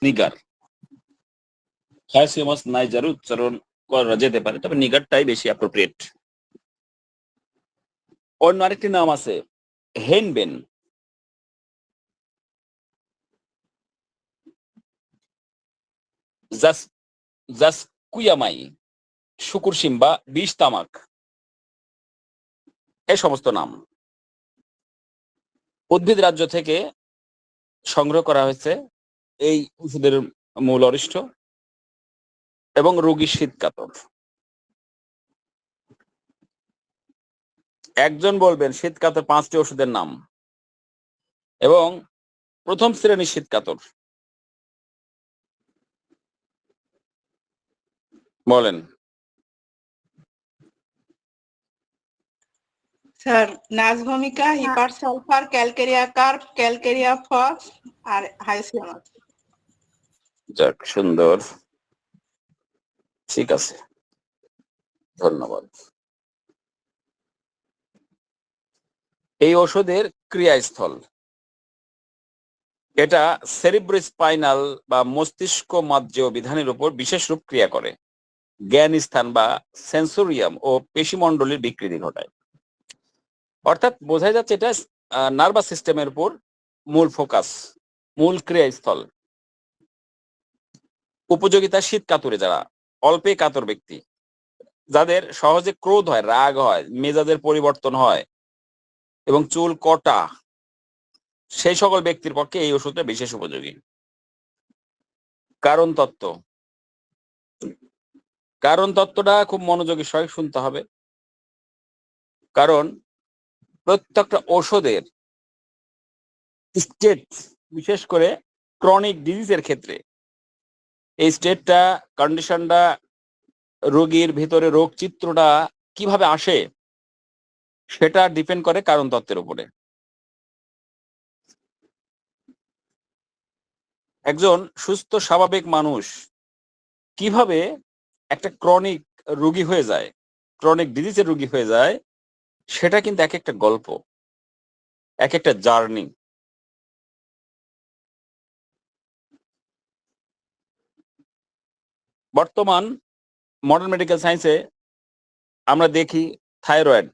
Nigar. হায়াসিমাস Niger উচ্চারণ করা যেতে পারে, তবে নিগারটাই বেশি অ্যাপ্রোপ্রিয়েট। অন্য আরেকটি নাম আছে হেনবেন। জাসকুয়ামাই, শুকুর শিম বা বিষ তামাক, এই সমস্ত নাম উদ্ভিদ রাজ্য থেকে সংগ্রহ করা হয়েছে এই ওষুধের মূল অরিষ্ট এবং রোগী শীতকাতর। একজন বলবেন শীতকাতর 5টি ওষুধের নাম এবং প্রথম শ্রেণীর শীতকাতর বলেন। Sir nux vomica, hepar sulphur, calcarea carb, calcarea phos আর হাইসিয়ামাস। যাক, সুন্দর, ঠিক আছে, ধন্যবাদ। এই ওষুধের ক্রিয়াস্থল, এটা সেরিব্রোস্পাইনাল বা মস্তিষ্ক মাজ্জীয় বিধানের উপর বিশেষ রূপ ক্রিয়া করে, জ্ঞান স্থান বা সেন্সোরিয়াম ও পেশিমণ্ডলীর বিকৃতি ঘটায়। অর্থাৎ বোঝা যাচ্ছে এটা নার্ভাস সিস্টেমের উপর মূল ফোকাস, মূল ক্রিয়াস্থল। উপযোগিতা শীত কাতুরে, যারা অল্পে কাতর ব্যক্তি, যাদের সহজে ক্রোধ হয়, রাগ হয়, মেজাজের পরিবর্তন হয় এবং চুল কটা, সেই সকল ব্যক্তির পক্ষে এই ওষুধটা বিশেষ উপযোগী। কারণ তত্ত্ব, কারণ তত্ত্বটা খুব মনোযোগী সবাই শুনতে হবে, কারণ প্রত্যেকটা ওষুধের স্টেট, বিশেষ করে ক্রনিক ডিজিজের ক্ষেত্রে এই স্টেটটা, কন্ডিশনটা, রোগীর ভিতরে রোগ চিত্রটা কিভাবে আসে সেটা ডিপেন্ড করে কারণ তত্ত্বের উপরে। একজন সুস্থ স্বাভাবিক মানুষ কিভাবে একটা ক্রনিক রোগী হয়ে যায়, ক্রনিক ডিজিজের রোগী হয়ে যায়, সেটা কিন্তু এক একটা গল্প, এক একটা জার্নি। বর্তমান মডার্ন মেডিকেল সায়েন্সে আমরা দেখি thyroid,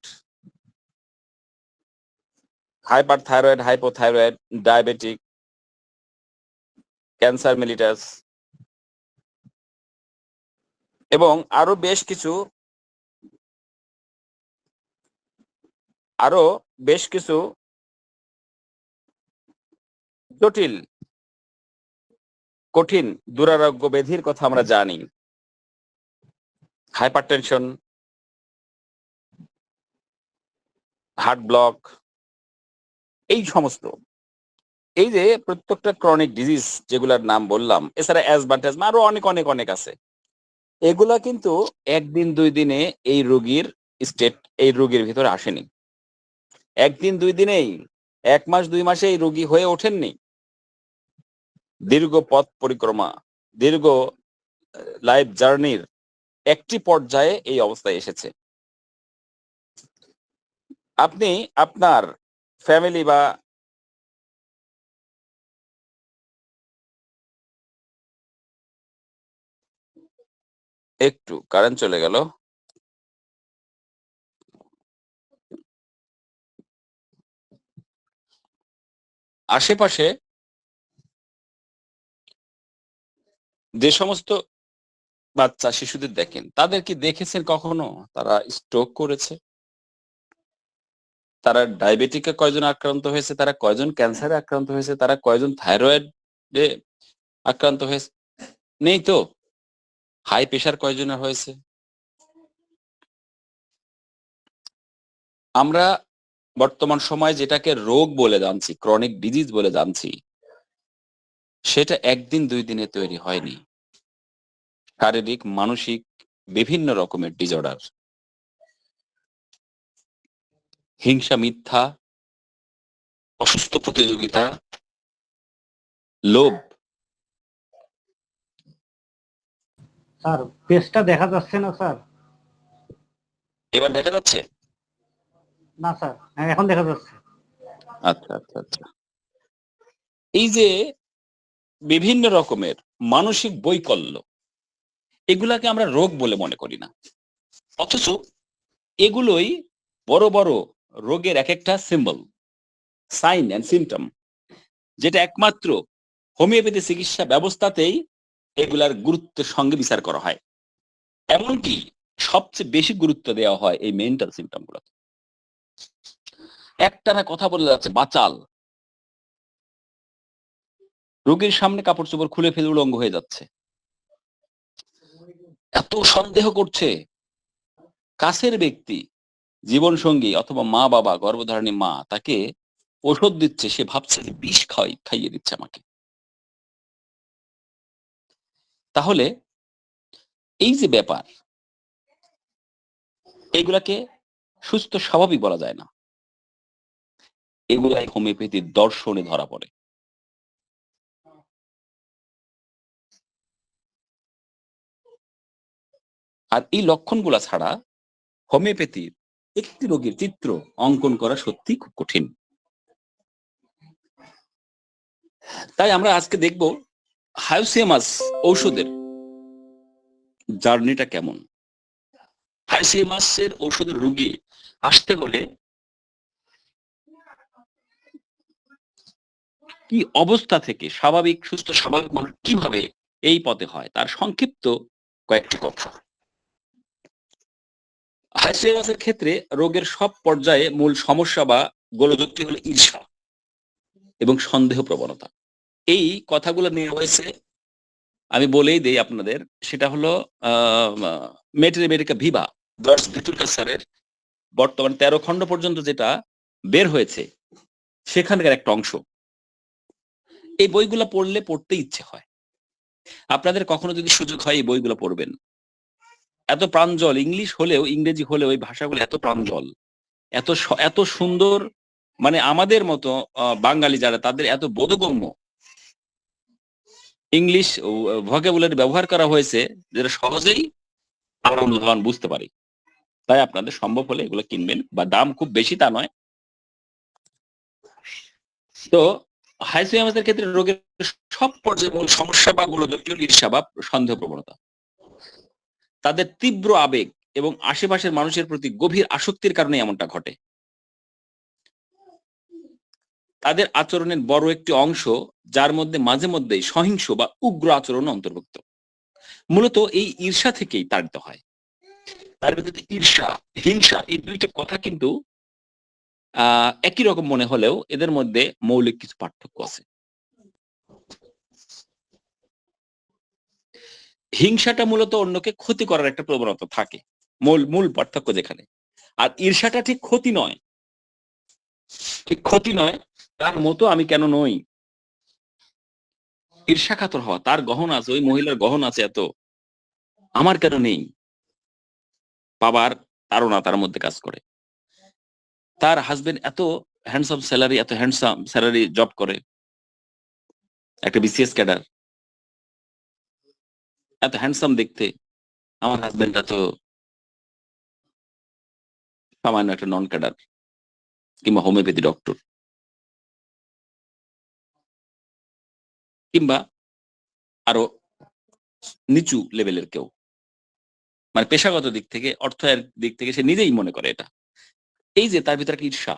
hyper thyroid, hypothyroid, diabetic, cancer mellitus এবং আরো বেশ কিছু জটিল কঠিন দুরারোগ্য ব্যাধির কথা আমরা জানি। হাইপারটেনশন, হার্ট ব্লক, এই সমস্ত, এই যে প্রত্যেকটা ক্রনিক ডিজিজ যেগুলোর নাম বললাম, এছাড়া অ্যাজমা আরো অনেক অনেক অনেক আছে, এগুলা কিন্তু একদিন দুই দিনে এই রোগীর স্টেট, এই রোগীর ভিতরে আসেনি। একদিন দুই দিনেই, 1 মাস 2 মাসে এই রোগী হয়ে ওঠেননি। দীর্ঘ পথ পরিক্রমা, দীর্ঘ লাইফ জার্নির একটি পর্যায়ে এই অবস্থায় এসেছে। আপনি আপনার ফ্যামিলি বা একটু কারেন্ট চলে গেল, আশেপাশে যে সমস্ত বাচ্চা শিশুদের দেখেন, তাদের কি দেখেছেন কখনো তারা স্ট্রোক করেছে? তারা ডায়াবেটিকে কয়জন আক্রান্ত হয়েছে, তারা কয়জন ক্যান্সারে আক্রান্ত হয়েছে, তারা কয়জন থাইরয়েডে আক্রান্ত হয়েছে? নেই তো। হাই প্রেশার কয়জনের হয়েছে? আমরা বর্তমান সময় যেটাকে রোগ বলে জানছি, ক্রনিক ডিজিজ বলে জানছি, সেটা একদিন দুই দিনে তৈরি হয়নি। শারীরিক, মানসিক বিভিন্ন রকমের ডিসঅর্ডার, হিংসা, মিথ্যা, অসুস্থ প্রতিযোগিতা, লোভ। স্যার পেজটা দেখা যাচ্ছে না স্যার? এবার দেখা যাচ্ছে? না স্যার, হ্যাঁ এখন দেখা যাচ্ছে। আচ্ছা আচ্ছা আচ্ছা। এই যে বিভিন্ন রকমের মানসিক বৈকল্য, এগুলাকে আমরা রোগ বলে মনে করি না, অথচ এগুলোই বড় বড় রোগের এক একটা সিম্বল, সাইন অ্যান্ড সিমটম, যেটা একমাত্র হোমিওপ্যাথি চিকিৎসা ব্যবস্থাতেই এগুলার গুরুত্বের সঙ্গে বিচার করা হয়। এমনকি সবচেয়ে বেশি গুরুত্ব দেওয়া হয় এই মেন্টাল সিমটম গুলোকে। একটানা কথা বলে যাচ্ছে বাচাল, রোগীর সামনে কাপড় চোপড় খুলে ফেলে উলঙ্গ হয়ে যাচ্ছে, এত সন্দেহ করছে, কাছের ব্যক্তি জীবন সঙ্গী অথবা মা বাবা, গর্ভধারিণী মা তাকে ওষুধ দিচ্ছে, সে ভাবছে যে বিষ খাইয়ে দিচ্ছে আমাকে। তাহলে এই যে ব্যাপার, এইগুলাকে সুস্থ স্বাভাবিক বলা যায় না, এগুলাই হোমিওপ্যাথির দর্শনে ধরা পড়ে। আর এই লক্ষণগুলা ছাড়া হোমিওপ্যাথির একটি রোগীর চিত্র অঙ্কন করা সত্যি খুব কঠিন। তাই আমরা আজকে দেখব হাইসিয়ামাস ঔষধের জার্নিটা কেমন। হাইসিয়ামাসের ঔষধের রোগী আসতে হলে কি অবস্থা থেকে স্বাভাবিক সুস্থ স্বাভাবিক মানুষ কিভাবে এই পথে হয়, তার সংক্ষিপ্ত কয়েকটি কথা। হাইসিয়ামাসের ক্ষেত্রে রোগের সব পর্যায়ে মূল সমস্যা বা গোলযোগটি হলো ঈর্ষা এবং সন্দেহ প্রবণতা। এই কথাগুলো নিয়ে হয়েছে, আমি বলেই দেই আপনাদের, সেটা হলো মেটেরিয়া ভিভা দর্স ভিতুরকা স্যারের বর্তমান 13 খণ্ড পর্যন্ত যেটা বের হয়েছে সেখানকার একটা অংশ। এই বইগুলো পড়তে ইচ্ছে হয়। আপনাদের কখনো যদি সুযোগ হয় এই বইগুলো পড়বেন। এত প্রাঞ্জল, ইংলিশ হলেও ইংরেজি হলেও ওই ভাষাগুলো এত প্রাঞ্জল, এত সুন্দর, মানে আমাদের মতো বাঙালি যারা, তাদের এত বোধগম্য ইংলিশ ভোকাবুলারি ব্যবহার করা হয়েছে যেটা সহজেই আমরা অনুধাবন বুঝতে পারি। তাই আপনাদের সম্ভব হলে এগুলো কিনবেন, বা দাম খুব বেশি তা নয়। তো হাইসিয়ামাসের ক্ষেত্রে রোগের সব পর্যায়ে মূল সমস্যা বা গোলযোগ ঈর্ষা বা সন্দেহ প্রবণতা, তাদের তীব্র আবেগ এবং আশেপাশের মানুষের প্রতি গভীর আসক্তির কারণে এমনটা ঘটে। তাদের আচরণের বড় একটি অংশ, যার মধ্যে মাঝে মধ্যেই সহিংস বা উগ্র আচরণ অন্তর্ভুক্ত, মূলত এই ঈর্ষা থেকেই তাড়িত হয়। তার ভিতরে ঈর্ষা, হিংসা, এই দুইটা কথা কিন্তু একই রকম মনে হলেও এদের মধ্যে মৌলিক কিছু পার্থক্য আছে। হিংসাটা মূলত অন্যকে ক্ষতি করার একটা প্রবণতা থাকে, মূল পার্থক্য যেখানে। আর ঈর্ষাটা ঠিক ক্ষতি নয়, তার মতো আমি কেন নই, ঈর্ষাকাতর হওয়া, তার গহন আছে, ওই মহিলার গহন আছে এত, আমার কেন নেই, পাবার তাড়না তার মধ্যে কাজ করে। তার হাজবেন্ড এত হ্যান্ডসাম স্যালারি জব করে, একটা বিসিএস ক্যাডার, এত হ্যান্ডসাম দেখতে, আমার হাজবেন্ডটা তো সামান্য একটা নন ক্যাডার কিংবা হোমিওপ্যাথি ডক্টর, কিংবা আরো নিচু লেভেলের কেউ, মানে পেশাগত দিক থেকে, অর্থের দিক থেকে সে নিজেই মনে করে এটা। এই যে তার ভিতরে ঈর্ষা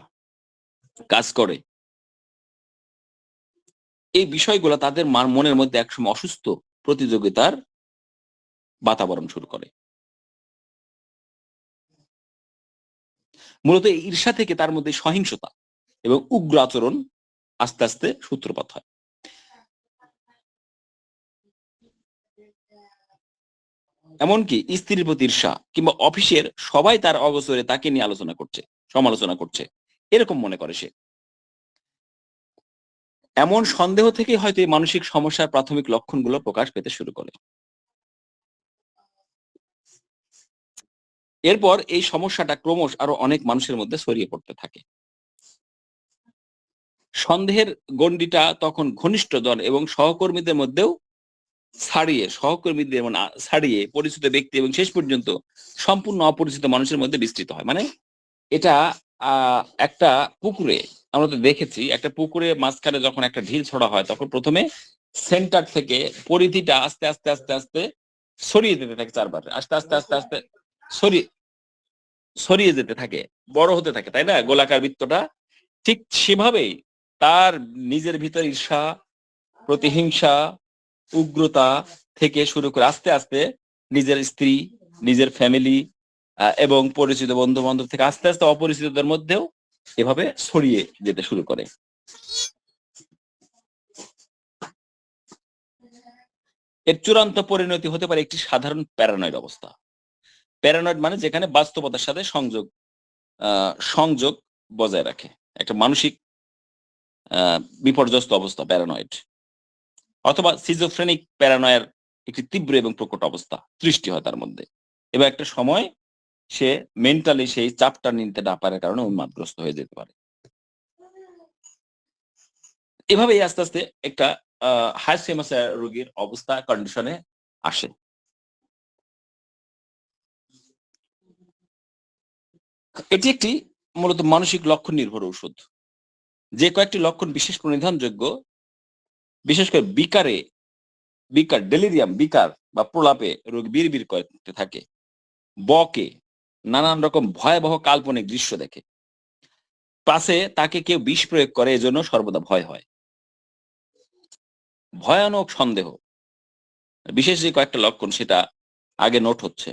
কাজ করে, এই বিষয়গুলো তাদের মনের মধ্যে একসময় অসুস্থ প্রতিযোগিতার বাতাবরণ শুরু করে। মূলত এই ঈর্ষা থেকে তার মধ্যে সহিংসতা এবং উগ্র আচরণ আস্তে আস্তে সূত্রপাত হয়। এমনকি স্ত্রীর প্রতি ঈর্ষা, কিংবা অফিসের সবাই তার অগোচরে তাকে নিয়ে সমালোচনা করছে, এরকম মনে করে সে। এমন সন্দেহ থেকে হয়তো এই মানসিক সমস্যার প্রাথমিক লক্ষণগুলো প্রকাশ পেতে শুরু করে। এরপর এই সমস্যাটা ক্রমশ আরো অনেক মানুষের মধ্যে ছড়িয়ে পড়তে থাকে। সন্দেহের গণ্ডিটা তখন ঘনিষ্ঠজন এবং সহকর্মীদের মধ্যেও ছাড়িয়ে পরিচিত ব্যক্তি এবং শেষ পর্যন্ত সম্পূর্ণ অপরিচিত মানুষের মধ্যে বিস্তৃত হয়। মানে এটা একটা পুকুরে, আমরা তো দেখেছি, একটা পুকুরে মাঝখানে যখন একটা ঢিল ছড়া হয়, তখন প্রথমে সেন্টার থেকে পরিধিটা আস্তে আস্তে আস্তে আস্তে ছড়িয়ে যেতে থাকে চারবার, আস্তে আস্তে আস্তে আস্তে ছড়িয়ে ছড়িয়ে যেতে থাকে, বড় হতে থাকে, তাই না? গোলাকার বৃত্তটা ঠিক সেভাবেই তার নিজের ভিতর ঈর্ষা, প্রতিহিংসা, উগ্রতা থেকে শুরু করে আস্তে আস্তে নিজের স্ত্রী, নিজের ফ্যামিলি এবং পরিচিত বন্ধু বান্ধব থেকে আস্তে আস্তে অপরিচিতদের মধ্যেও এভাবে ছড়িয়ে যেতে শুরু করে। এর চূড়ান্ত পরিণতি হতে পারে একটি সাধারণ প্যারানয়েড অবস্থা। প্যারানয়েড মানে যেখানে বাস্তবতার সাথে সংযোগ বজায় রাখে, একটা মানসিক বিপর্যস্ত অবস্থা প্যারানয়েড, অথবা সিজোফ্রেনিক প্যারানয়ের একটি তীব্র এবং প্রকট অবস্থা সৃষ্টি হয় তার মধ্যে, এবং একটা সময় সে মেন্টালি সেই চাপটা নিতে না পারার কারণে উন্মাদগ্রস্ত হয়ে যেতে পারে। এভাবেই আস্তে আস্তে একটা হাইসেমাস রোগীর অবস্থা কন্ডিশনে আসে। এটি একটি মূলত মানসিক লক্ষণ নির্ভর ঔষধ। যে কয়েকটি লক্ষণ বিশেষ করে নির্ধারণযোগ্য, বিশেষ করে বিকার ডেলিরিয়াম, বিকার বা প্রলাপে রোগী বিড়বিড় করতে থাকে, বকে, নানান রকম ভয়াবহ কাল্পনিক দৃশ্য দেখে, পাশে তাকে কেউ বিষ প্রয়োগ করে, এজন্য সর্বদা ভয় হয়, ভয়ানক সন্দেহ, বিশেষ যে কয়েকটা লক্ষণ সেটা আগে নোট হচ্ছে।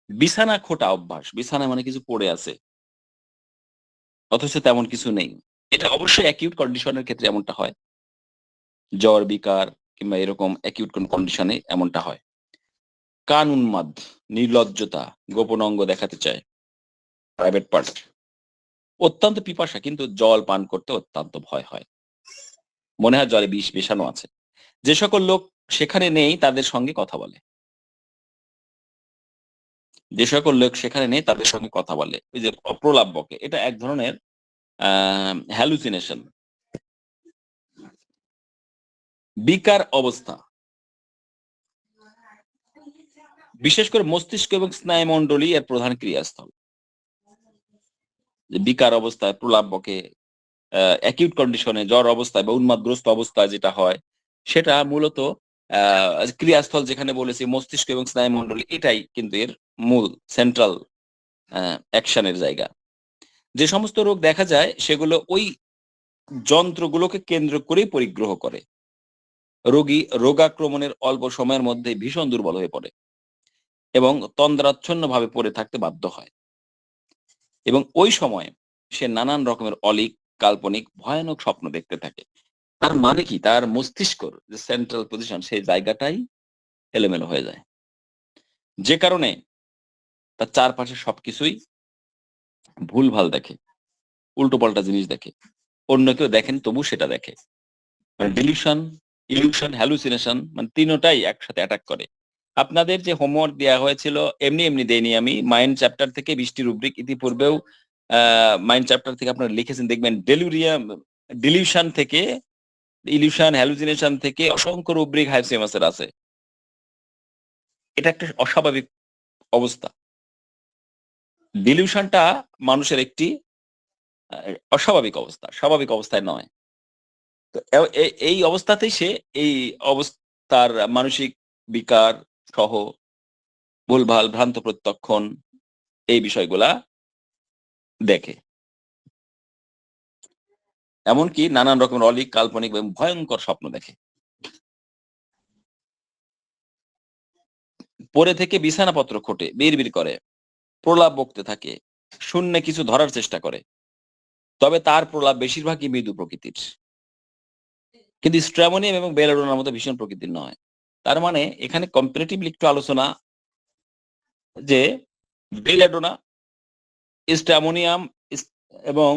বিছানা খোটা অভ্যাস, বিছানা মানে কিছু পড়ে আছে অথচ তেমন কিছু নেই, এটা অবশ্যই অ্যাকিউট কন্ডিশনের ক্ষেত্রে এমনটা হয়, জ্বর, বিকার কিংবা এরকম অ্যাকিউট কোন কন্ডিশনে এমনটা হয়। কান উন্মাদ, নির্লজ্জতা, গোপন অঙ্গ দেখাতে চায়, প্রাইভেট পার্ট, অত্যন্ত পিপাসা কিন্তু জল পান করতে অত্যন্ত ভয় হয়, মনে হয় জলে বিষ মেশানো আছে। যে সকল লোক সেখানে নেই তাদের সঙ্গে কথা বলে, যে সকল লোক সেখানে নেই তাদের সঙ্গে কথা বলে, ওই যে প্রলাপ বকে, এটা এক ধরনের হ্যালুসিনেশন। বিকার অবস্থা বিশেষ করে মস্তিষ্ক এবং স্নায়ুমণ্ডলী এর প্রধান ক্রিয়াস্থল। যে বিকার অবস্থায়, প্রলাপ বকে, অ্যাকিউট কন্ডিশনে, জ্বর অবস্থায় বা উন্মাদগ্রস্ত অবস্থায় যেটা হয় সেটা মূলত ক্রিয়াস্থল যেখানে বলেছি মস্তিষ্ক এবং স্নায়ুমণ্ডলী, এটাই কিন্তু এর মূল সেন্ট্রাল অ্যাকশনের জায়গা। যে সমস্ত রোগ দেখা যায় সেগুলো ওই যন্ত্রগুলোকে কেন্দ্র করেই পরিগ্রহ করে। রোগী রোগাক্রমণের অল্প সময়ের মধ্যে ভীষণ দুর্বল হয়ে পড়ে এবং তন্দ্রাচ্ছন্নভাবে পড়ে থাকতে বাধ্য হয়, এবং ওই সময় সে নানান রকমের অলীক, কাল্পনিক, ভয়ানক স্বপ্ন দেখতে থাকে। তার মানে কি, তার মস্তিষ্কর যে সেন্ট্রাল পজিশন সেই জায়গাটাই এলোমেলো হয়ে যায়, যে কারণে তার চারপাশে সবকিছুই ভুলভাল দেখে, উল্টো পাল্টা জিনিস দেখে, অন্য কেউ দেখেন তবু সেটা দেখে। মানে ডিলিউশন, ইলিউশন, হ্যালুসিনেশন মানে তিনটাই একসাথে অ্যাটাক করে। আপনাদের যে হোমওয়ার্ক দেওয়া হয়েছিল এমনি এমনি দেয়নি আমি, মাইন্ড চ্যাপ্টার থেকে 20টি রুব্রিক ইতিপূর্বেও মাইন্ড চ্যাপ্টার থেকে আপনারা লিখেছেন, দেখবেন ডিলিউশন থেকে, ইলিউশন, হ্যালুসিনেশন থেকে অসংখ্য রুব্রিক হাইপসিমাসের আছে। এটা একটা অস্বাভাবিক অবস্থা। ডিলিউশনটা মানুষের একটি অস্বাভাবিক অবস্থা, স্বাভাবিক অবস্থায় নয়। তো এই অবস্থাতেই সে এই অবস্থার মানসিক বিকার সহ ভুলভাল ভ্রান্ত প্রত্যক্ষণ এই বিষয়গুলা দেখে, এমনকি নানান রকমের অলীক, কাল্পনিক এবং ভয়ঙ্কর স্বপ্ন দেখে। পরে থেকে বিছানাপত্র খোটে, বিড়বিড় করে, প্রলাপ বকতে থাকে, শূন্যে কিছু ধরার চেষ্টা করে, তবে তার প্রলাপ বেশিরভাগই মৃদু প্রকৃতির, কিন্তু স্ট্র্যামোনিয়াম এবং বেলাডোনার মতো ভীষণ প্রকৃতির নয়। তার মানে এখানে কম্পারেটিভলি একটু আলোচনা, যে বেলাডোনা, স্ট্র্যামোনিয়াম এবং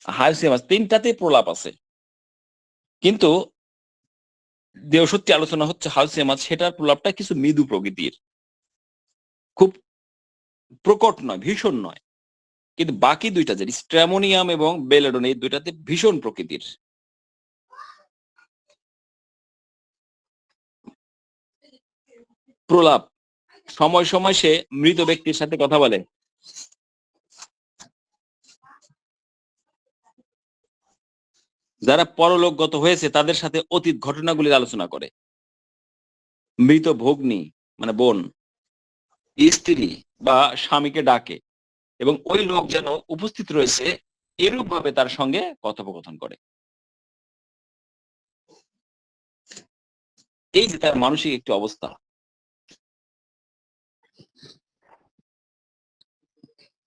হাইসিমাস তিনটাতে প্রলাপ আছে, কিন্তু যে ওষুধটি আলোচনা হচ্ছে হাইসিমাস, সেটার প্রলাপটা কিছু মৃদু প্রকৃতির, খুব প্রকট নয়, ভীষণ নয়। কিন্তু বাকি দুইটা যে স্ট্র্যামোনিয়াম এবং বেলাডোনা, এই দুইটাতে ভীষণ প্রকৃতির। প্রলাপ, সময় সময় সে মৃত ব্যক্তির সাথে কথা বলে, যারা পরলোকগত হয়েছে তাদের সাথে অতীত ঘটনাগুলির আলোচনা করে। মৃত ভগ্নী মানে বোন স্ত্রী বা স্বামীকে ডাকে এবং ওই লোক যেন উপস্থিত রয়েছে এরূপ ভাবে তার সঙ্গে কথোপকথন করে। এই যে তার মানসিক একটি অবস্থা,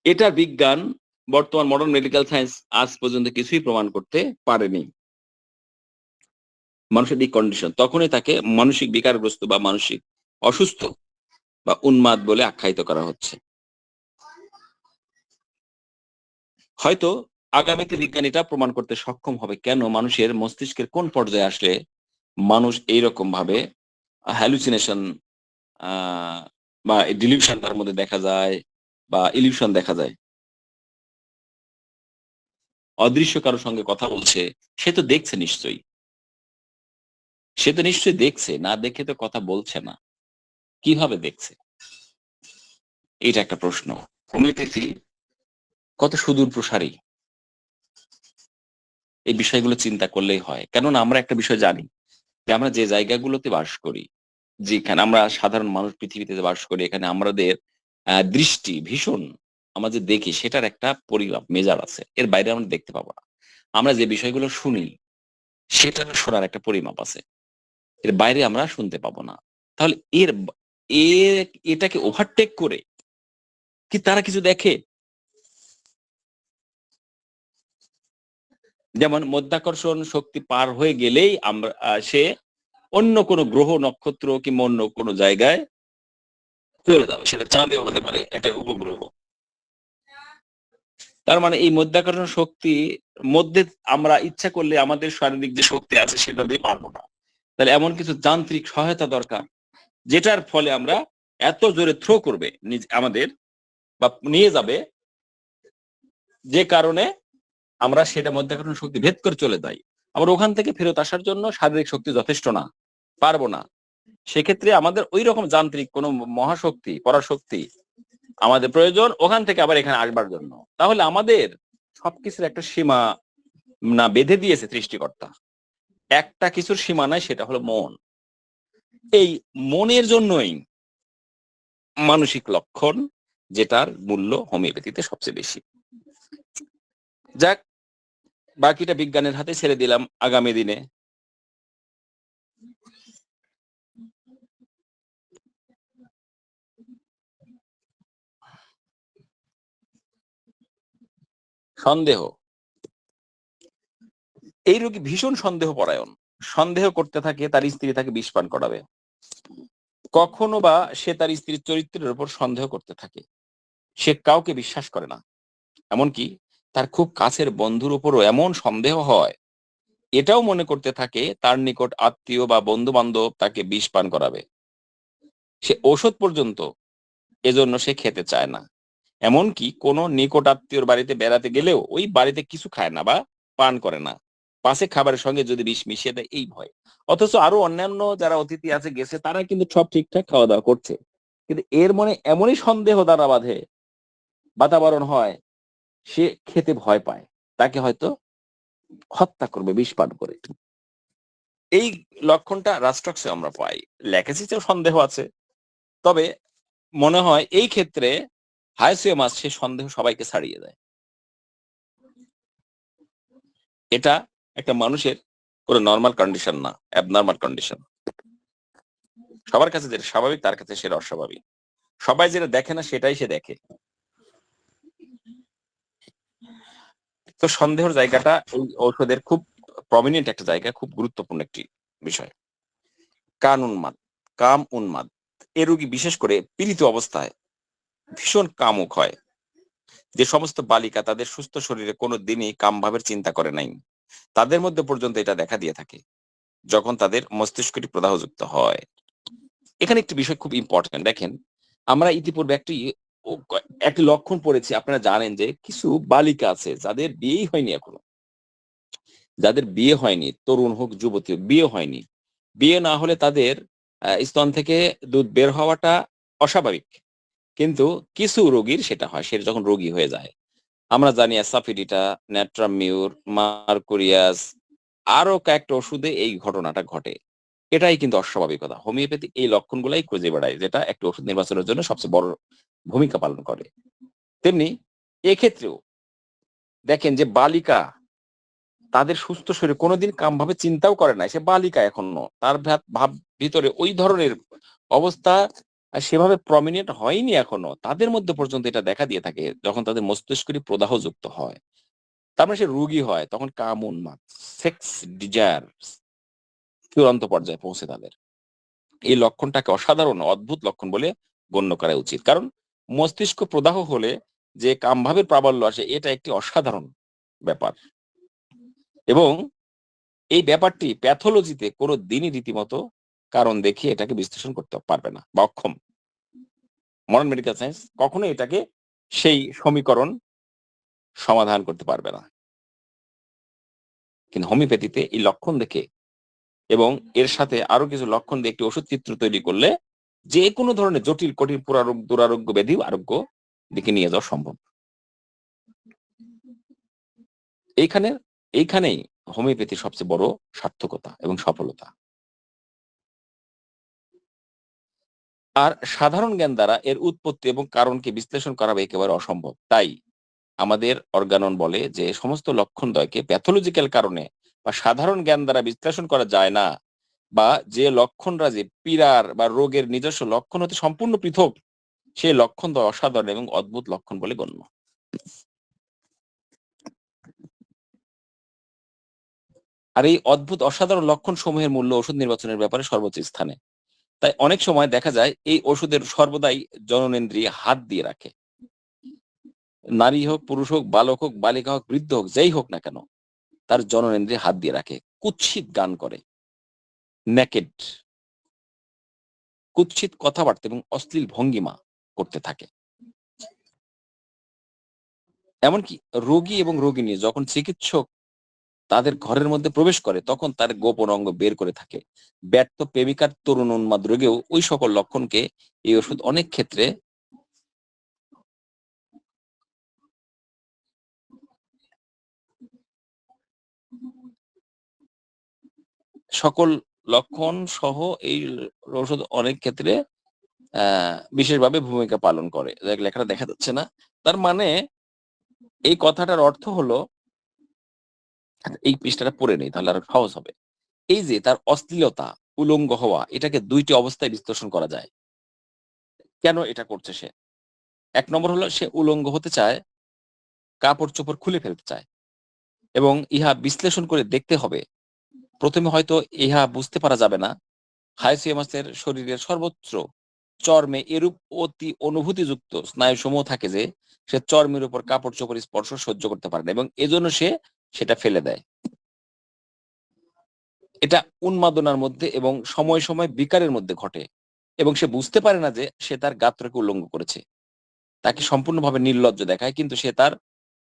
এটা বিজ্ঞান বর্তমান মডার্ন মেডিকেল সায়েন্স আজ পর্যন্ত কিছুই প্রমাণ করতে পারেনি। মানুষের এই কন্ডিশন, তখনই তাকে মানসিক বিকারগ্রস্ত বা মানসিক অসুস্থ বা উন্মাদ বলে আখ্যায়িত করা হচ্ছে। হয়তো আগামীতে বিজ্ঞান এটা প্রমাণ করতে সক্ষম হবে কেন মানুষের মস্তিষ্কের কোন পর্যায়ে আসলে মানুষ এইরকম ভাবে হ্যালুসিনেশন বা ডিলিউশন তার মধ্যে দেখা যায় বা ইলিউশন দেখা যায়। অদৃশ্য কারোর সঙ্গে কথা বলছে, সে তো দেখছে নিশ্চয়ই, সে তো নিশ্চয়ই দেখছে, না দেখে তো কথা বলছে না, কিভাবে দেখছে? এটা একটা প্রশ্ন। হোমিওপ্যাথি কত সুদূর প্রসারী, এই বিষয়গুলো চিন্তা করলেই হয়। কেননা আমরা একটা বিষয় জানি যে আমরা যে জায়গাগুলোতে বাস করি, যেখানে আমরা সাধারণ মানুষ পৃথিবীতে যে বাস করি, এখানে আমাদের দৃষ্টি ভীষণ, আমরা যে দেখি সেটার একটা পরিমাপ মেজার আছে, এর বাইরে আমরা দেখতে পাবো না। আমরা যে বিষয়গুলো শুনি সেটার শোনার একটা পরিমাপ আছে, এর বাইরে আমরা শুনতে পাবো না। তাহলে এটাকে ওভারটেক করে কি তারা কিছু দেখে? যেমন মধ্যাকর্ষণ শক্তি পার হয়ে গেলেই আমরা সে অন্য কোনো গ্রহ নক্ষত্র কিংবা অন্য কোনো জায়গায় চলে যাবে, সেটা চাঁদেও হতে পারে, একটা উপগ্রহ। তার মানে এই মধ্যাকর্ষণ শক্তি মধ্যে আমরা ইচ্ছা করলে আমাদের শারীরিক যে শক্তি আছে সেটা দিয়ে পারবো না। তাহলে এমন কিছু যান্ত্রিক সহায়তা দরকার, যেটার ফলে আমরা এত জোরে থ্রো করবে আমাদের বা নিয়ে যাবে, যে কারণে আমরা সেটা মধ্যাকর্ষণ শক্তি ভেদ করে চলে যাই। আবার ওখান থেকে ফেরত আসার জন্য শারীরিক শক্তি যথেষ্ট না, পারবো না। সেক্ষেত্রে আমাদের ওই রকম যান্ত্রিক কোন মহাশক্তি পরাশক্তি আমাদের প্রয়োজন ওখান থেকে আবার এখানে আসবার জন্য। তাহলে আমাদের সবকিছুর একটা সীমা না বেঁধে দিয়েছে সৃষ্টিকর্তা, একটা কিছুর সীমা নাই, সেটা হলো মন। এই মনের জন্যই মানসিক লক্ষণ, যেটার মূল্য হোমিওপ্যাথিতে সবচেয়ে বেশি। যাক, বাকিটা বিজ্ঞানের হাতে ছেড়ে দিলাম আগামী দিনে। সন্দেহ, এই রোগী ভীষণ সন্দেহ পরায়ণ, সন্দেহ করতে থাকে তার স্ত্রী তাকে বিষ পান করাবে, কখনো বা সে তার স্ত্রীর চরিত্রের উপর সন্দেহ করতে থাকে, সে কাউকে বিশ্বাস করে না, এমনকি তার খুব কাছের বন্ধুর উপরও এমন সন্দেহ হয়, এটাও মনে করতে থাকে তার নিকট আত্মীয় বা বন্ধু বান্ধব তাকে বিষ পান করাবে। সে ঔষধ পর্যন্ত এজন্য সে খেতে চায় না, এমনকি কোনো নিকট আত্মীয়র বাড়িতে বেড়াতে গেলেও ওই বাড়িতে কিছু খায় না বা পান করে না, পাশে খাবারের সঙ্গে যদি বিষ মিশিয়ে দেয় এই ভয়। অথচ আরো অন্যান্য যারা অতিথি আছে গেছে তারা কিন্তু সব ঠিকঠাক খাওয়া দাওয়া করছে, কিন্তু এর মনে এমনই সন্দেহ দ্বারা বাতাবরণ হয়, সে খেতে ভয় পায়, তাকে হয়তো হত্যা করবে বিষ পান করে। এই লক্ষণটা রাস্টক্সে আমরা পাই, ল্যাকেসিসেও সন্দেহ আছে, তবে মনে হয় এই ক্ষেত্রে হাইসিওমাস সে সন্দেহ সবাইকে ছাড়িয়ে দেয়। এটা একটা মানুষের কোনো নর্মাল কন্ডিশন না, অ্যাবনর্মাল কন্ডিশন। সবার কাছে যেটা স্বাভাবিক তার কাছে সেটা অস্বাভাবিক, সবাই যেটা দেখে না সেটাই সে দেখে। তো সন্দেহের জায়গাটা এই ঔষধের খুব প্রমিনেন্ট একটা জায়গা, খুব গুরুত্বপূর্ণ একটি বিষয়। কাম উন্মাদ এ রোগী বিশেষ করে পীড়িত অবস্থায় ভীষণ কামুক হয়। যে সমস্ত বালিকা তাদের সুস্থ শরীরে কোনো দিনই কাম ভাবের চিন্তা করে নাই, তাদের মধ্যে পর্যন্ত এটা দেখা দিয়ে থাকে যখন তাদের মস্তিষ্কটি প্রদাহযুক্ত হয়। এখানে একটি বিষয় খুব ইম্পর্টেন্ট, দেখেন আমরা ইতিপূর্বে একটি লক্ষণ পড়েছি, আপনারা জানেন যে কিছু বালিকা আছে যাদের বিয়েই হয়নি এখনো, যাদের বিয়ে হয়নি, তরুণ হোক যুবতী হোক, বিয়ে হয়নি, বিয়ে না হলে তাদের স্তন থেকে দুধ বের হওয়াটা অস্বাভাবিক, কিন্তু কিছু রোগীর সেটা হয়, সে যখন রোগী হয়ে যায়। আমরা জানি অ্যাসাফিডিটা, ন্যাট্রামিউর, মার্কুরিয়াস, আরো কয়েকটা ওষুধে এই ঘটনাটা ঘটে। এটাই কিন্তু অস্বাভাবিকতা। হোমিওপ্যাথি এই লক্ষণগুলাই খুঁজে বেড়ায়, যেটা একটা ওষুধ নির্বাচনের জন্য সবচেয়ে বড় ভূমিকা পালন করে। তেমনি এক্ষেত্রেও দেখেন যে বালিকা তাদের সুস্থ শরীরে কোনোদিন কামভাবে চিন্তাও করে নাই, সে বালিকা এখনো, তার ভাব ভিতরে ওই ধরনের অবস্থা সেভাবে প্রমিনেন্ট হয়নি এখনো, তাদের মধ্যে পর্যন্ত এটা দেখা দিয়ে থাকে যখন তাদের মস্তিষ্কটি প্রদাহযুক্ত হয়। তার মানে সে রোগী হয়, তখন কাম উন্মাদ, সেক্স ডিজায়ার চূড়ান্ত পর্যায়ে পৌঁছে তাদের। এই লক্ষণটাকে অসাধারণ অদ্ভুত লক্ষণ বলে গণ্য করা উচিত, কারণ মস্তিষ্ক প্রদাহ হলে যে কামভাবের প্রাবল্য আসে এটা একটি অসাধারণ ব্যাপার, এবং এই ব্যাপারটি প্যাথোলজিতে কোনো দিনই রীতিমতো কারণ দেখিয়ে এটাকে বিশ্লেষণ করতে পারবে না বা অক্ষম। মডার্ন মেডিকেল সায়েন্স কখনো এটাকে সেই সমীকরণ সমাধান করতে পারবে না। কিন্তু হোমিওপ্যাথিতে এই লক্ষণ দেখে এবং এর সাথে আরো কিছু লক্ষণ দিয়ে একটি ওষুধ চিত্র তৈরি করলে যে কোনো ধরনের জটিল কঠিন দুরারোগ্য ব্যাধি আরোগ্য দিকে নিয়ে যাওয়া সম্ভব। এইখানে এইখানেই হোমিওপ্যাথির সবচেয়ে বড় সার্থকতা এবং সফলতা। আর সাধারণ জ্ঞান দ্বারা এর উৎপত্তি এবং কারণকে বিশ্লেষণ করা একেবারে অসম্ভব। তাই আমাদের অর্গানন বলে যে সমস্ত লক্ষণদ্বয়কে প্যাথোলজিক্যাল কারণে বা সাধারণ জ্ঞান দ্বারা বিশ্লেষণ করা যায় না, বা যে লক্ষণরা যে পীড়ার বা রোগের নিজস্ব লক্ষণ হতে সম্পূর্ণ পৃথক, সেই লক্ষণদ্বয় অসাধারণ এবং অদ্ভুত লক্ষণ বলে গণ্য। আর এই অদ্ভুত অসাধারণ লক্ষণ সমূহের মূল্য ওষুধ নির্বাচনের ব্যাপারে সর্বোচ্চ স্থানে। তাই অনেক সময় দেখা যায় এই ওষুধের সর্বদাই জননেন্দ্রিয়ে হাত দিয়ে রাখে। নারী হোক, পুরুষ হোক, বালক হোক, বালিকা হোক, বৃদ্ধ হোক, যেই হোক না কেন, তার জননেন্দ্রিয়ে হাত দিয়ে রাখে, কুৎসিত গান করে, নেকেড, কুৎসিত কথাবার্তা এবং অশ্লীল ভঙ্গিমা করতে থাকে। এমনকি রোগী এবং রোগিনী যখন চিকিৎসক তাদের ঘরের মধ্যে প্রবেশ করে তখন তার গোপন অঙ্গ বের করে থাকে। ব্যর্থ প্রেমিকার তরুণ উন্মাদ রোগেও ওই সকল লক্ষণকে এই ওষুধ অনেক ক্ষেত্রে সকল লক্ষণ সহ এই ওষুধ অনেক ক্ষেত্রে বিশেষভাবে ভূমিকা পালন করে। লেখাটা দেখা যাচ্ছে না, তার মানে এই কথাটার অর্থ হলো, এই পৃষ্ঠাটা পড়ে নেই তাহলে আরো সহজ হবে। এই যে তার অশ্লীলতা, উলঙ্গ হওয়া, এটাকে দুইটি অবস্থায় বিশ্লেষণ করা যায়। কেন এটা করছে সে? এক নম্বর হলো সে উলঙ্গ হতে চায়, কাপড় চোপড় খুলে ফেলতে চায়, এবং ইহা বিশ্লেষণ করে দেখতে হবে। প্রথমে হয়তো ইহা বুঝতে পারা যাবে না, হাইসিয়ামাসের শরীরের সর্বত্র চর্মে এরূপ অতি অনুভূতিযুক্ত স্নায়ুসমূহ থাকে যে সে চর্মের উপর কাপড় চোপড় স্পর্শ সহ্য করতে পারে না, এবং এজন্য সে সেটা ফেলে দেয়। এটা উন্মাদনার মধ্যে এবং সময় সময় বিকারের মধ্যে ঘটে, এবং সে বুঝতে পারে না যে সে তার গাত্রকে উল্লঙ্ঘ করেছে। তাকে সম্পূর্ণভাবে নির্লজ্জ দেখায়, কিন্তু সে তার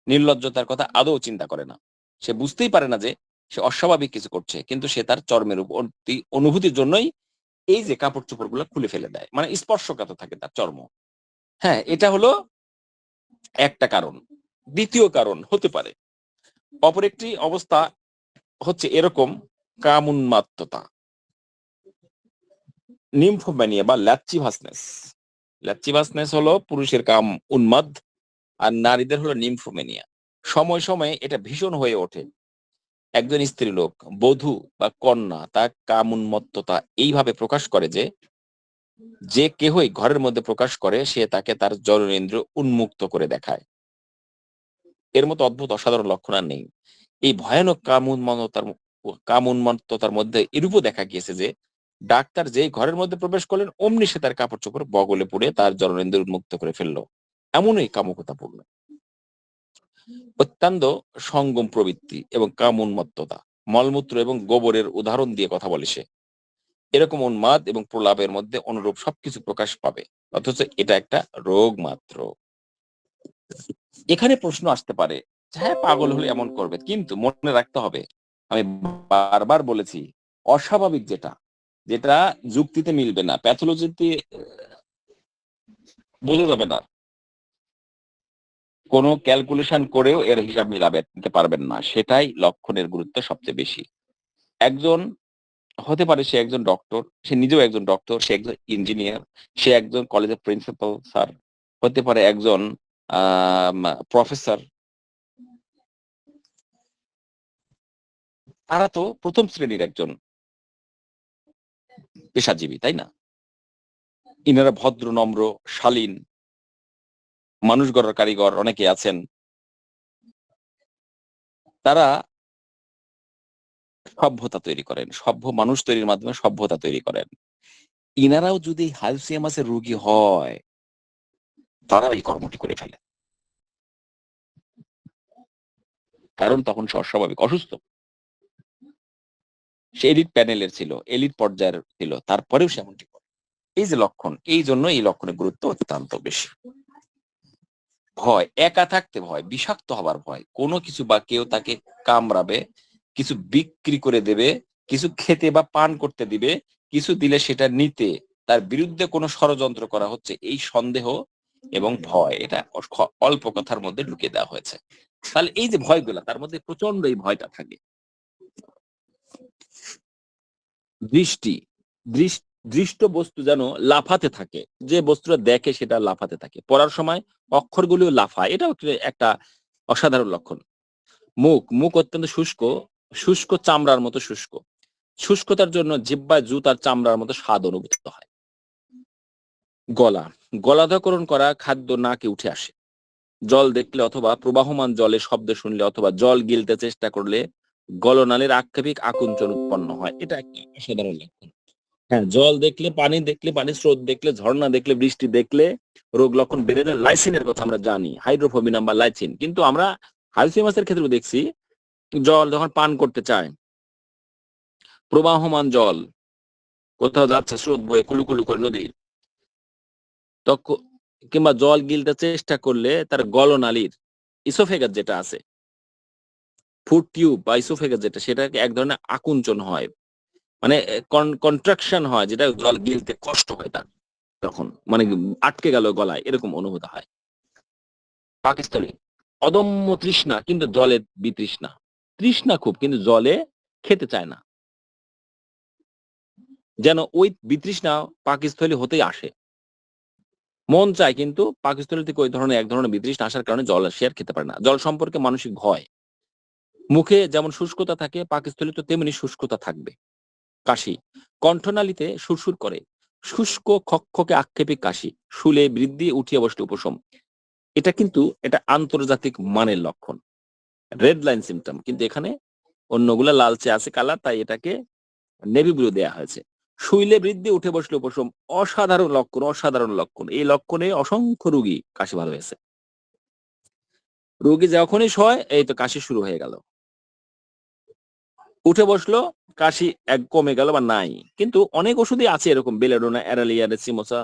নির্লজ্জতার কথা আদৌ চিন্তা করে না। সে বুঝতেই পারে না যে সে অস্বাভাবিক কিছু করছে, কিন্তু সে তার চর্মের উপর অনুভূতির জন্যই এই যে কাপড় চোপড় গুলো খুলে ফেলে দেয়, মানে স্পর্শকাতর থাকে তার চর্ম। হ্যাঁ, এটা হলো একটা কারণ। দ্বিতীয় কারণ হতে পারে, অপর একটি অবস্থা হচ্ছে এরকম, কামুন্মাত্ততা, নিম্ফোম্যানিয়া বা ল্যাচিভাসনেস। ল্যাচিভাসনেস হলো পুরুষের কাম উন্মাদ, আর নারীদের হলো নিম্ফোম্যানিয়া। সময় সময়ে এটা ভীষণ হয়ে ওঠে। একজন স্ত্রীলোক, বধূ বা কন্যা তার কাম উন্মত্ততা এইভাবে প্রকাশ করে যে যে কেহই ঘরের মধ্যে প্রকাশ করে সে তাকে তার জননেন্দ্রিয় উন্মুক্ত করে দেখায়। এর মতো অদ্ভুত অসাধারণ লক্ষণ আর নেই। এই ভয়ানক কাম উন্মত্ততার মধ্যে এরূপও দেখা গিয়েছে যে ডাক্তার যেই ঘরের মধ্যে প্রবেশ করলেন অমনি সে তার কাপড় চোপড় বগলে পুড়ে তার জননেন্দ্রিয় উন্মুক্ত করে ফেললো। এমনই কামুকতাপূর্ণ, অত্যন্ত সঙ্গম প্রবৃত্তি এবং কাম উন্মত্ততা, মলমূত্র এবং গোবরের উদাহরণ দিয়ে কথা বলে সে। এরকম উন্মাদ এবং প্রলাপের মধ্যে অনুরূপ সবকিছু প্রকাশ পাবে, অথচ এটা একটা রোগ মাত্র। এখানে প্রশ্ন আসতে পারে, হ্যাঁ পাগল হলে এমন করবে, কিন্তু মনে রাখতে হবে, আমি বারবার বলেছি, অস্বাভাবিক যেটা যেটা যুক্তিতে মিলবে না, প্যাথোলজিতে বোঝা যাবে না, কোনো ক্যালকুলেশন করেও এর হিসাব মিলাবে নিতে পারবেন না, সেটাই লক্ষণের গুরুত্ব সবচেয়ে বেশি। একজন হতে পারে সে একজন ডক্টর, সে নিজেও একজন ডক্টর, সে একজন ইঞ্জিনিয়ার, সে একজন কলেজের প্রিন্সিপাল স্যার, হতে পারে একজন প্রফেসর। তারা তো প্রথম শ্রেণীর একজন পেশাজীবী, তাই না? ইনারা ভদ্র, নম্র, শালীন, মানুষ গড়ার কারিগর অনেকে আছেন। তারা সভ্যতা তৈরি করেন, সভ্য মানুষ তৈরির মাধ্যমে সভ্যতা তৈরি করেন। ইনারাও যদি হাইসিয়ামাসের রোগী হয়, তারাও এই কর্মটি করে ফেলে, কারণ তখন সে অস্বাভাবিক অসুস্থ। সে এলিট প্যানেলের ছিল, এলিট পর্যায়ের ছিল, তারপরেও সে এমনটি করে। এই যে লক্ষণ, এই জন্য এই লক্ষণের গুরুত্ব অত্যন্ত বেশি। ভয়, একা থাকতে ভয়, বিষাক্ত হবার ভয়, কোনো কিছু বা কেউ তাকে কামড়াবে, কিছু বিক্রি করে দেবে, কিছু খেতে বা পান করতে দিবে, কিছু দিলে সেটা নিতে তার বিরুদ্ধে কোনো ষড়যন্ত্র করা হচ্ছে, এই সন্দেহ এবং ভয়, এটা অল্প কথার মধ্যে ঢুকিয়ে দেওয়া হয়েছে। তাহলে এই যে ভয়গুলা, তার মধ্যে প্রচন্ড এই ভয়টা থাকে। দৃষ্টি, দৃষ্ট বস্তু যেন লাফাতে থাকে, যে বস্তুটা দেখে সেটা লাফাতে থাকে। পড়ার সময় অক্ষরগুলিও লাফায়, এটাও একটা অসাধারণ লক্ষণ। মুখ, মুখ অত্যন্ত শুষ্ক, শুষ্ক চামড়ার মতো শুষ্ক। শুষ্কতার জন্য জিহ্বায় জুতার চামড়ার মতো স্বাদ অনুভূত হয়। গলা, গলাধঃকরণ করা খাদ্য নাকে উঠে আসে। জল দেখলে অথবা প্রবাহমান জলের শব্দ শুনলে অথবা জল গিলতে চেষ্টা করলে গলনালীর আক্ষেপিক আকুঞ্চন উৎপন্ন হয়, এটা একটা অসাধারণ লক্ষণ। হ্যাঁ, জল দেখলে, পানির স্রোত দেখলে, ঝর্ণা দেখলে, বৃষ্টি দেখলে রোগ লক্ষণ বেড়ে যায়। লাইসিনের কথা আমরা জানি, হাইড্রোফোবিনাম বা লাইসিন, কিন্তু আমরা হাইসিমাসের ক্ষেত্রে দেখছি জল যখন পান করতে চায়, প্রবাহমান জল কোথাও যাচ্ছে স্রোত বয়ে কুলুকুলু করে নদীর, তখন কিংবা জল গিলতে চেষ্টা করলে তার গলনালীর ইসোফেগাস যেটা আছে, ফুড টিউব বা ইসোফেগাস যেটা, সেটা এক ধরনের আকুঞ্চন হয়, মানে কন্ট্রাকশন হয়, যেটা জল গিলতে কষ্ট হয় তার, তখন মানে আটকে গেল গলায়, এরকম অনুভূত হয়। পাকিস্তানি, অদম্য তৃষ্ণা কিন্তু জলে বিতৃষ্ণা, তৃষ্ণা খুব কিন্তু জলে খেতে চায় না, যেন ওই বিতৃষ্ণা পাকিস্থলী হতেই আসে। মন চায় কিন্তু পাকিস্থলী থেকে ওই ধরনের এক ধরনের বিতৃষ্ণা আসার কারণে জল সে আর খেতে পারে না। জল সম্পর্কে মানসিক ভয়। মুখে যেমন শুষ্কতা থাকে, পাকিস্থলী তো তেমনি শুষ্কতা থাকবে। কাশি, কণ্ঠনালীতে সুরসুর করে, শুষ্ক খকখকে আক্ষেপিক কাশি, শুলে বৃদ্ধি, উঠিয়ে বসলে উপশম। এটা আন্তর্জাতিক মানের লক্ষণ, রেড লাইন সিমটম, কিন্তু এখানে অন্যগুলা লালচে আছে কালার, তাই এটাকে নেভি ব্লু দেয়া হয়েছে। শুইলে বৃদ্ধি, উঠে বসলে উপশম, অসাধারণ লক্ষণ, অসাধারণ লক্ষণ। এই লক্ষণে অসংখ্য রোগী কাশি ভালো হয়েছে। রোগী যখনই শয়, এই তো কাশি শুরু হয়ে গেল, উঠে বসলো, কাশি এক কমে গেল বা নাই। কিন্তু অনেক ওষুধই আছে এরকম, বেলেডোনা, অ্যারালিয়া, রেসিমোসা,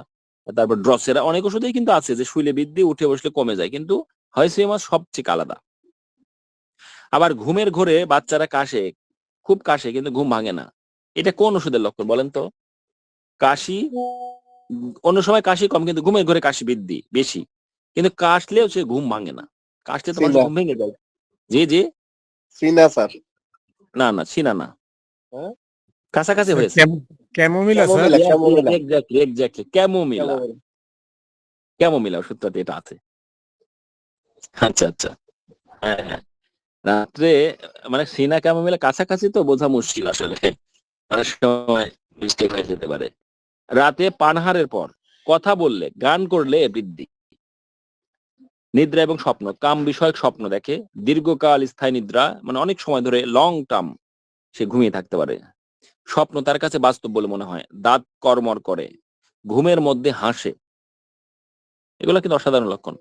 তারপর ড্রসেরা, অনেক ওষুধই কিন্তু আছে যে শুইলে বৃদ্ধি, উঠে বসলে কমে যায়, কিন্তু হাইসিমাস সবচেয়ে আলাদা। আবার ঘুমের ঘোরে বাচ্চারা কাশে, খুব কাশে কিন্তু ঘুম ভাঙে না, এটা কোন ওষুধের লক্ষণ বলেন তো? কাশি, অন্য সময় কাশি কম কিন্তু ঘুমের ঘোরে কাশি বৃদ্ধি বেশি, কিন্তু কাশলেও সে ঘুম ভাঙে না। কাশলে তো মানুষ সিনা ঘুম ভেঙে যায়। জি জি, সিনা স্যার। না না, ছিনা না, হ্যাঁ, কাছাকাছি স্যার হয়েছে। Chamomilla sir. Chamomilla chamomilla exactly, chamomilla, chamomilla. Chamomilla ওষুধটাতে এটা আছে। আচ্ছা আচ্ছা, হ্যাঁ হ্যাঁ, রাত্রে মানে সিনা ক্যামোমিলা কাছাকাছি তো বোঝা মুশকিল আসলে, অনেক সময় মিস্টেক হয়ে যেতে পারে। রাতে পানাহারের পর কথা বললে, গান করলে বৃদ্ধি। নিদ্রা এবং স্বপ্ন, কাম বিষয়ক স্বপ্ন দেখে, দীর্ঘকাল স্থায়ী নিদ্রা, মানে অনেক সময় ধরে লং টার্ম সে ঘুমিয়ে থাকতে পারে, স্বপ্ন তার কাছে বাস্তব বলে মনে হয়, দাঁত কড়মড় করে, ঘুমের মধ্যে হাসে, এগুলো কিন্তু অসাধারণ লক্ষণ।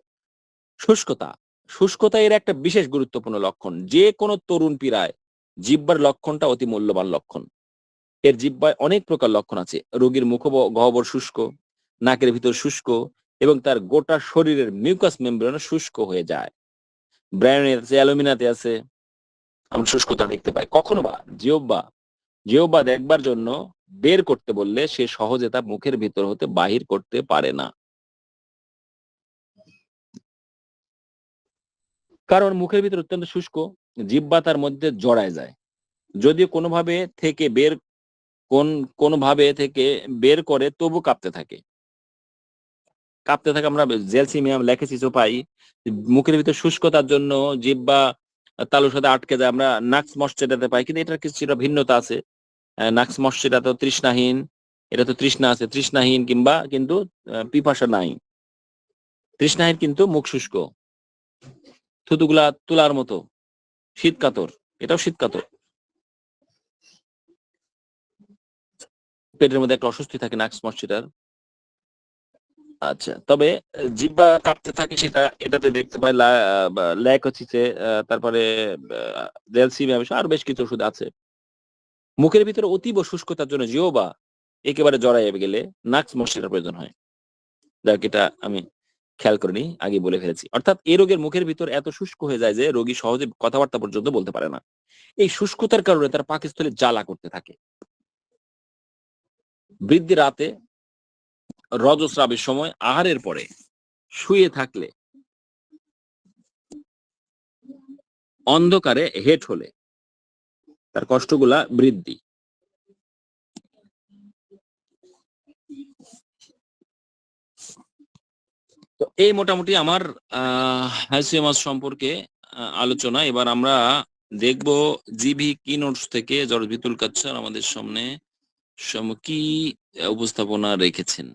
শুষ্কতা, শুষ্কতা এর একটা বিশেষ গুরুত্বপূর্ণ লক্ষণ। যে কোনো তরুণ পীড়ায় জিহ্বার লক্ষণটা অতি মূল্যবান লক্ষণ। এর জিহ্বায় অনেক প্রকার লক্ষণ আছে। রোগীর গহ্বর শুষ্ক, নাকের ভিতর শুষ্ক, এবং তার গোটা শরীরের মিউকাস মেমব্রেন শুষ্ক হয়ে যায়। ব্রায়নের আছে, অ্যালুমিনাতে আছে, আমরা শুষ্কতা দেখতে পাই। কখনো বা জিহ্বা দেখবার জন্য বের করতে বললে সে সহজে তা মুখের ভিতর হতে বাহির করতে পারে না, কারণ মুখের ভিতর অত্যন্ত শুষ্ক, জিহ্বা তার মধ্যে জড়ায় যায়। যদিও কোনোভাবে থেকে বের করে তবু কাঁপতে থাকে। আমরা জেলসিমিয়াম লেখেসিসও পাই। মুখের ভিতর শুষ্কতার জন্য জিহ্বা তালুর সাথে আটকে যায়। আমরা নাক্স মসচেটাতে পাই, কিন্তু এটার কিছুটা ভিন্নতা আছে। নাক্স মসচেটা তো তৃষ্ণাহীন, এটা তো তৃষ্ণা আছে, তৃষ্ণাহীন কিংবা কিন্তু পিপাসা নাই। তৃষ্ণাহীন কিন্তু মুখ শুষ্ক, থুতুগুলা তুলার মতো, শীতকাতর, এটাও শীতকাতর। পেটের মধ্যে একটা অস্বস্তি থাকে নাক্স মসচেটার। আচ্ছা, তবে জিহ্বা কাঁপতে থাকে এটাতে দেখতে পাই ল্যাকোসিসে, তারপরে জেলসিমিয়াম, আরো বেশ কিছু ওষুধ আছে। মুখের ভিতরে অতীব শুষ্কতার জন্য জিহ্বা একেবারে জড়াইয়ে গেলে নাক্স মসচেটার প্রয়োজন হয়। যাক, এটা আমি খেয়াল করিনি, আগে বলে ফেলেছি। অর্থাৎ এই রোগের মুখের ভিতর এত শুষ্ক হয়ে যায় যে রোগী সহজে কথাবার্তা পর্যন্ত বলতে পারে না। এই শুষ্কতার কারণে তার পাকস্থলী জ্বালা করতে থাকে। বৃদ্ধি রাতে রজস্রাবের সময় আহারের পরে শুয়ে থাকলে, অন্ধকারে হেট হলে তার কষ্টগুলা বৃদ্ধি। তো এই মোটামুটি আমার হাইসিয়ামাস সম্পর্কে আলোচনা। এবার আমরা দেখব জিভি কি নোটস থেকে জর্জ বিতুল কাচ্চার আমাদের সামনে কি উপস্থাপনা রেখেছেন।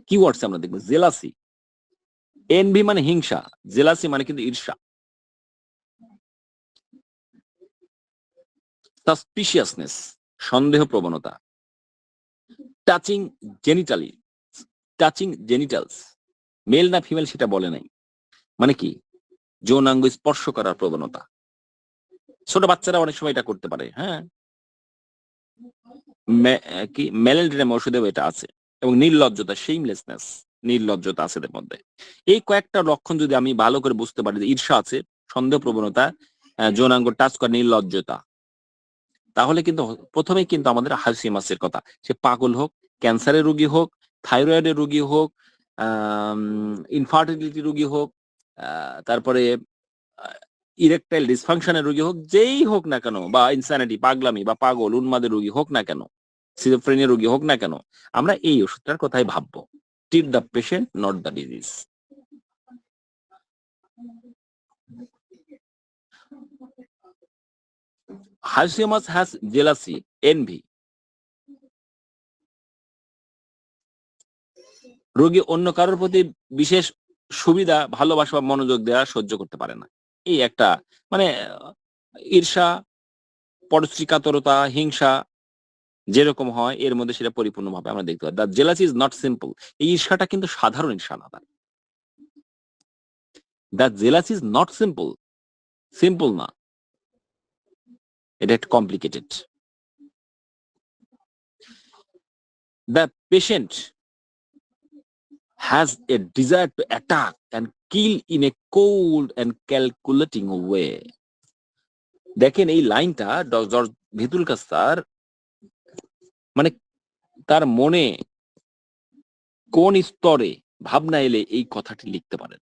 কিওয়ার্ডস আমরা দেখবো জেলাসি, এনভি মানে হিংসা, জেলাসি মানে কিন্তু ঈর্ষা। সাসপিশিয়াসনেস সন্দেহ প্রবণতা। টাচিং জেনিটালস, মেল না ফিমেল সেটা বলে নাই, মানে কি যৌনাঙ্গ স্পর্শ করার প্রবণতা। ছোট বাচ্চারা অনেক সময় এটা করতে পারে। হ্যাঁ, কি মেলেন্ড্রিয়াম ওষুধেও এটা আছে। এবং নির্লজ্জতা, শেমলেসনেস, নির্লজ্জতা আছে এদের মধ্যে। এই কয়েকটা লক্ষণ যদি আমি ভালো করে বুঝতে পারি যে ঈর্ষা আছে, সন্দেহ প্রবণতা, যৌনাঙ্গ টাচ করা, নির্লজ্জতা, তাহলে কিন্তু প্রথমেই কিন্তু আমাদের হাইসিমাসের কথা, সে পাগল হোক, ক্যান্সারের রোগী হোক, থাইরয়েডের রোগী হোক, ইনফার্টিলিটি রোগী হোক, তারপরে ইরেকটাইল ডিসফাংশনের রোগী হোক, যেই হোক না কেন, বা ইনসানিটি, পাগলামি বা পাগল উন্মাদের রোগী হোক না কেন, সিজোফ্রেনিয়া রোগী হোক না কেন, আমরা এই ওষুধটার কথাই ভাববো। Treat the patient, not the disease. Hashimoto's has jealousy, envy. রোগী অন্য কারোর প্রতি বিশেষ সুবিধা, ভালোবাসা বা মনোযোগ দেওয়া সহ্য করতে পারে না। এই একটা মানে ঈর্ষা, পরশ্রীকাতরতা, হিংসা যেরকম হয় এর মধ্যে সেটা পরিপূর্ণভাবে আমরা দেখতে পাই। The jealousy is not simple. এই ঈর্ষাটা কিন্তু সাধারণ ঈর্ষা না। The jealousy is not simple না, এটা একটু complicated. The patient has a desire to attack and kill in a cold and calculating way. দেখেন এই লাইনটা জর্জ ভিতুল কাস্তার মানে তার মনে কোন স্তরে ভাবনা এলে এই কথাটি লিখতে পারেন।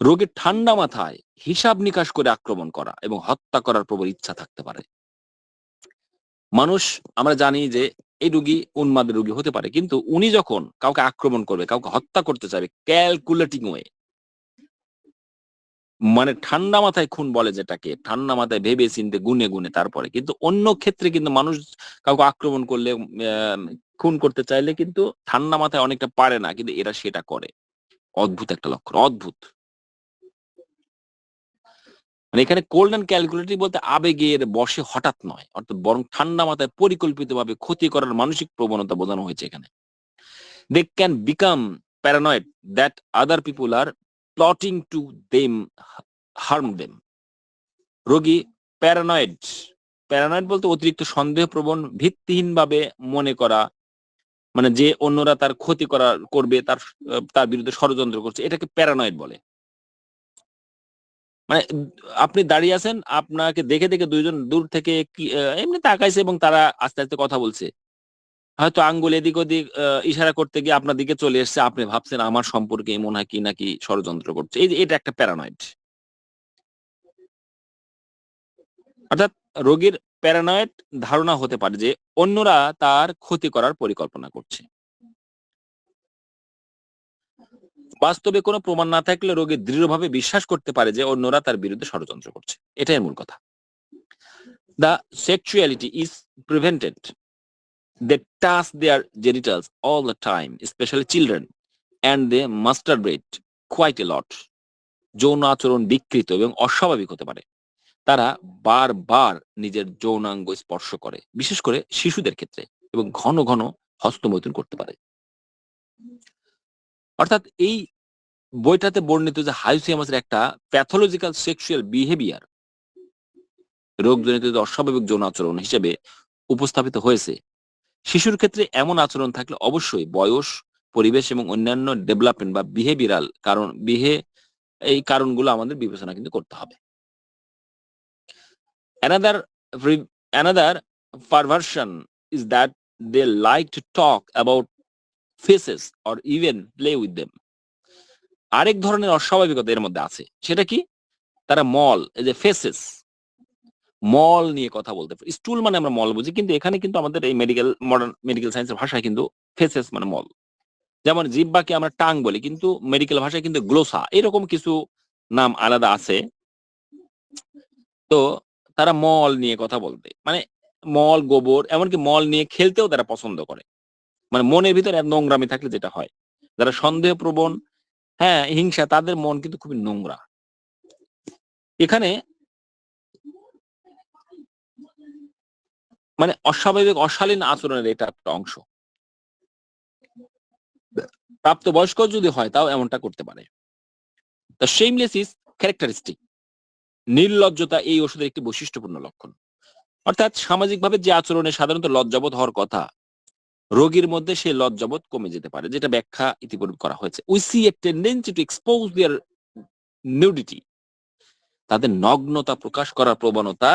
রোগের ঠান্ডা মাথায় হিসাব নিকাশ করে আক্রমণ করা এবং হত্যা করার প্রবল ইচ্ছা থাকতে পারে। মানুষ, আমরা জানি যে এই রোগী উন্মাদের রোগী হতে পারে, কিন্তু উনি যখন কাউকে আক্রমণ করবে, কাউকে হত্যা করতে চাইবে, ক্যালকুলেটিং ওয়ে, মানে ঠান্ডা মাথায় খুন বলে যেটাকে, ঠান্ডা মাথায় ভেবে চিনতে গুনে গুনে তারপরে। কিন্তু অন্য ক্ষেত্রে কিন্তু মানুষ কাউকে আক্রমণ করলে, খুন করতে চাইলে কিন্তু ঠান্ডা মাথায় অনেকটা পারে না, কিন্তু এরা সেটা করে। অদ্ভুত একটা লক্ষণ, অদ্ভুত। মানে এখানে কোল্ড অ্যান্ড ক্যালকুলেটিভ বলতে আবেগের বশে হঠাৎ নয়, অর্থাৎ বরং ঠান্ডা মাথায় পরিকল্পিতভাবে ক্ষতি করার মানসিক প্রবণতা বোঝানো হয়েছে এখানে। They can become paranoid that other people are plotting to them, harm them. রোগী প্যারানয়েড বলতে অতিরিক্ত সন্দেহপ্রবণ, ভিত্তিহীন ভাবে মনে করা, মানে যে অন্যরা তার ক্ষতি করবে, তার বিরুদ্ধে ষড়যন্ত্র করছে, এটাকে প্যারানয়েড বলে। মানে আপনি দাঁড়িয়ে আছেন, আপনাকে দেখে দেখে দুইজন দূর থেকে এমনি তাকাইছে এবং তারা আস্তে আস্তে কথা বলছে, হয়তো আঙ্গুল এদিক ওদিক ইশারা করতে গিয়ে আপনার দিকে চলে এসছে, আপনি ভাবছেন আমার সম্পর্কে মনে হয় কি নাকি ষড়যন্ত্র করছে। এই যে এটা একটা প্যারানয়েড। অর্থাৎ রোগীর প্যারানয়েড ধারণা হতে পারে যে অন্যরা তার ক্ষতি করার পরিকল্পনা করছে। বাস্তবে কোনো প্রমাণ না থাকলে রোগী দৃঢ়ভাবে বিশ্বাস করতে পারে যে অন্যরা তার বিরুদ্ধে ষড়যন্ত্র করছে। এটাই মূল কথা। The sexuality is prevented. They touch their genitals all the time, especially children, and they masturbate quite a lot. যৌন আচরণ বিকৃত এবং অস্বাভাবিক হতে পারে। তারা বারবার নিজের যৌনাঙ্গ স্পর্শ করে, বিশেষ করে শিশুদের ক্ষেত্রে, এবং ঘন ঘন হস্তমৈথুন করতে পারে। অর্থাৎ এই বইটাতে বর্ণিত যে হাইসিয়ামাসের একটা প্যাথোলজিক্যাল সেক্সুয়াল বিহেভিয়ার, রোগজনিত অস্বাভাবিক যৌন আচরণ হিসেবে উপস্থাপিত হয়েছে। শিশুর ক্ষেত্রে এমন আচরণ থাকলে অবশ্যই বয়স, পরিবেশ এবং অন্যান্য ডেভেলপমেন্ট বা বিহেভিয়ারাল এই কারণগুলো আমাদের বিবেচনা কিন্তু করতে হবে। Another perversion is that they like to talk about faces or even play with them. আরেক ধরনের অস্বাভাবিকতা এর মধ্যে আছে, সেটা কি? তারা মল, এই যে ফেসেস, মল নিয়ে কথা বলতে পারে। স্টুল মানে আমরা মল বুঝি, কিন্তু এখানে কিন্তু আমাদের এই মডার্ন মেডিকেল সায়েন্সের ভাষায় কিন্তু ফেসেস মানে মল। যেমন জিহ্বাকে আমরা টাং বলি, কিন্তু মেডিকেল ভাষায় কিন্তু গ্লোসা, এরকম কিছু নাম আলাদা আছে। তো তারা মল নিয়ে কথা বলতে, মানে মল, গোবর, এমনকি মল নিয়ে খেলতেও তারা পছন্দ করে। মানে মনের ভিতরে নোংরামি থাকলে যেটা হয়, যারা সন্দেহ প্রবণ, হ্যাঁ, হিংসা, তাদের মন কিন্তু খুবই নোংরা। এখানে মানে অস্বাভাবিক অশালীন আচরণের এটা একটা অংশ। প্রাপ্তবয়স্ক যদি হয় তাও এমনটা করতে পারে। The shameless is characteristic. নির্লজ্জতা এই ওষুধের একটি বৈশিষ্ট্যপূর্ণ লক্ষণ। অর্থাৎ সামাজিকভাবে যে আচরণে সাধারণত লজ্জাবোধ হওয়ার কথা, রোগীর মধ্যে সেই লজ্জাবোধ কমে যেতে পারে, যেটা ব্যাখ্যা ইতিপূর্বে করা হয়েছে। We see a tendency to expose their nudity. তাদের নগ্নতা প্রকাশ করার প্রবণতা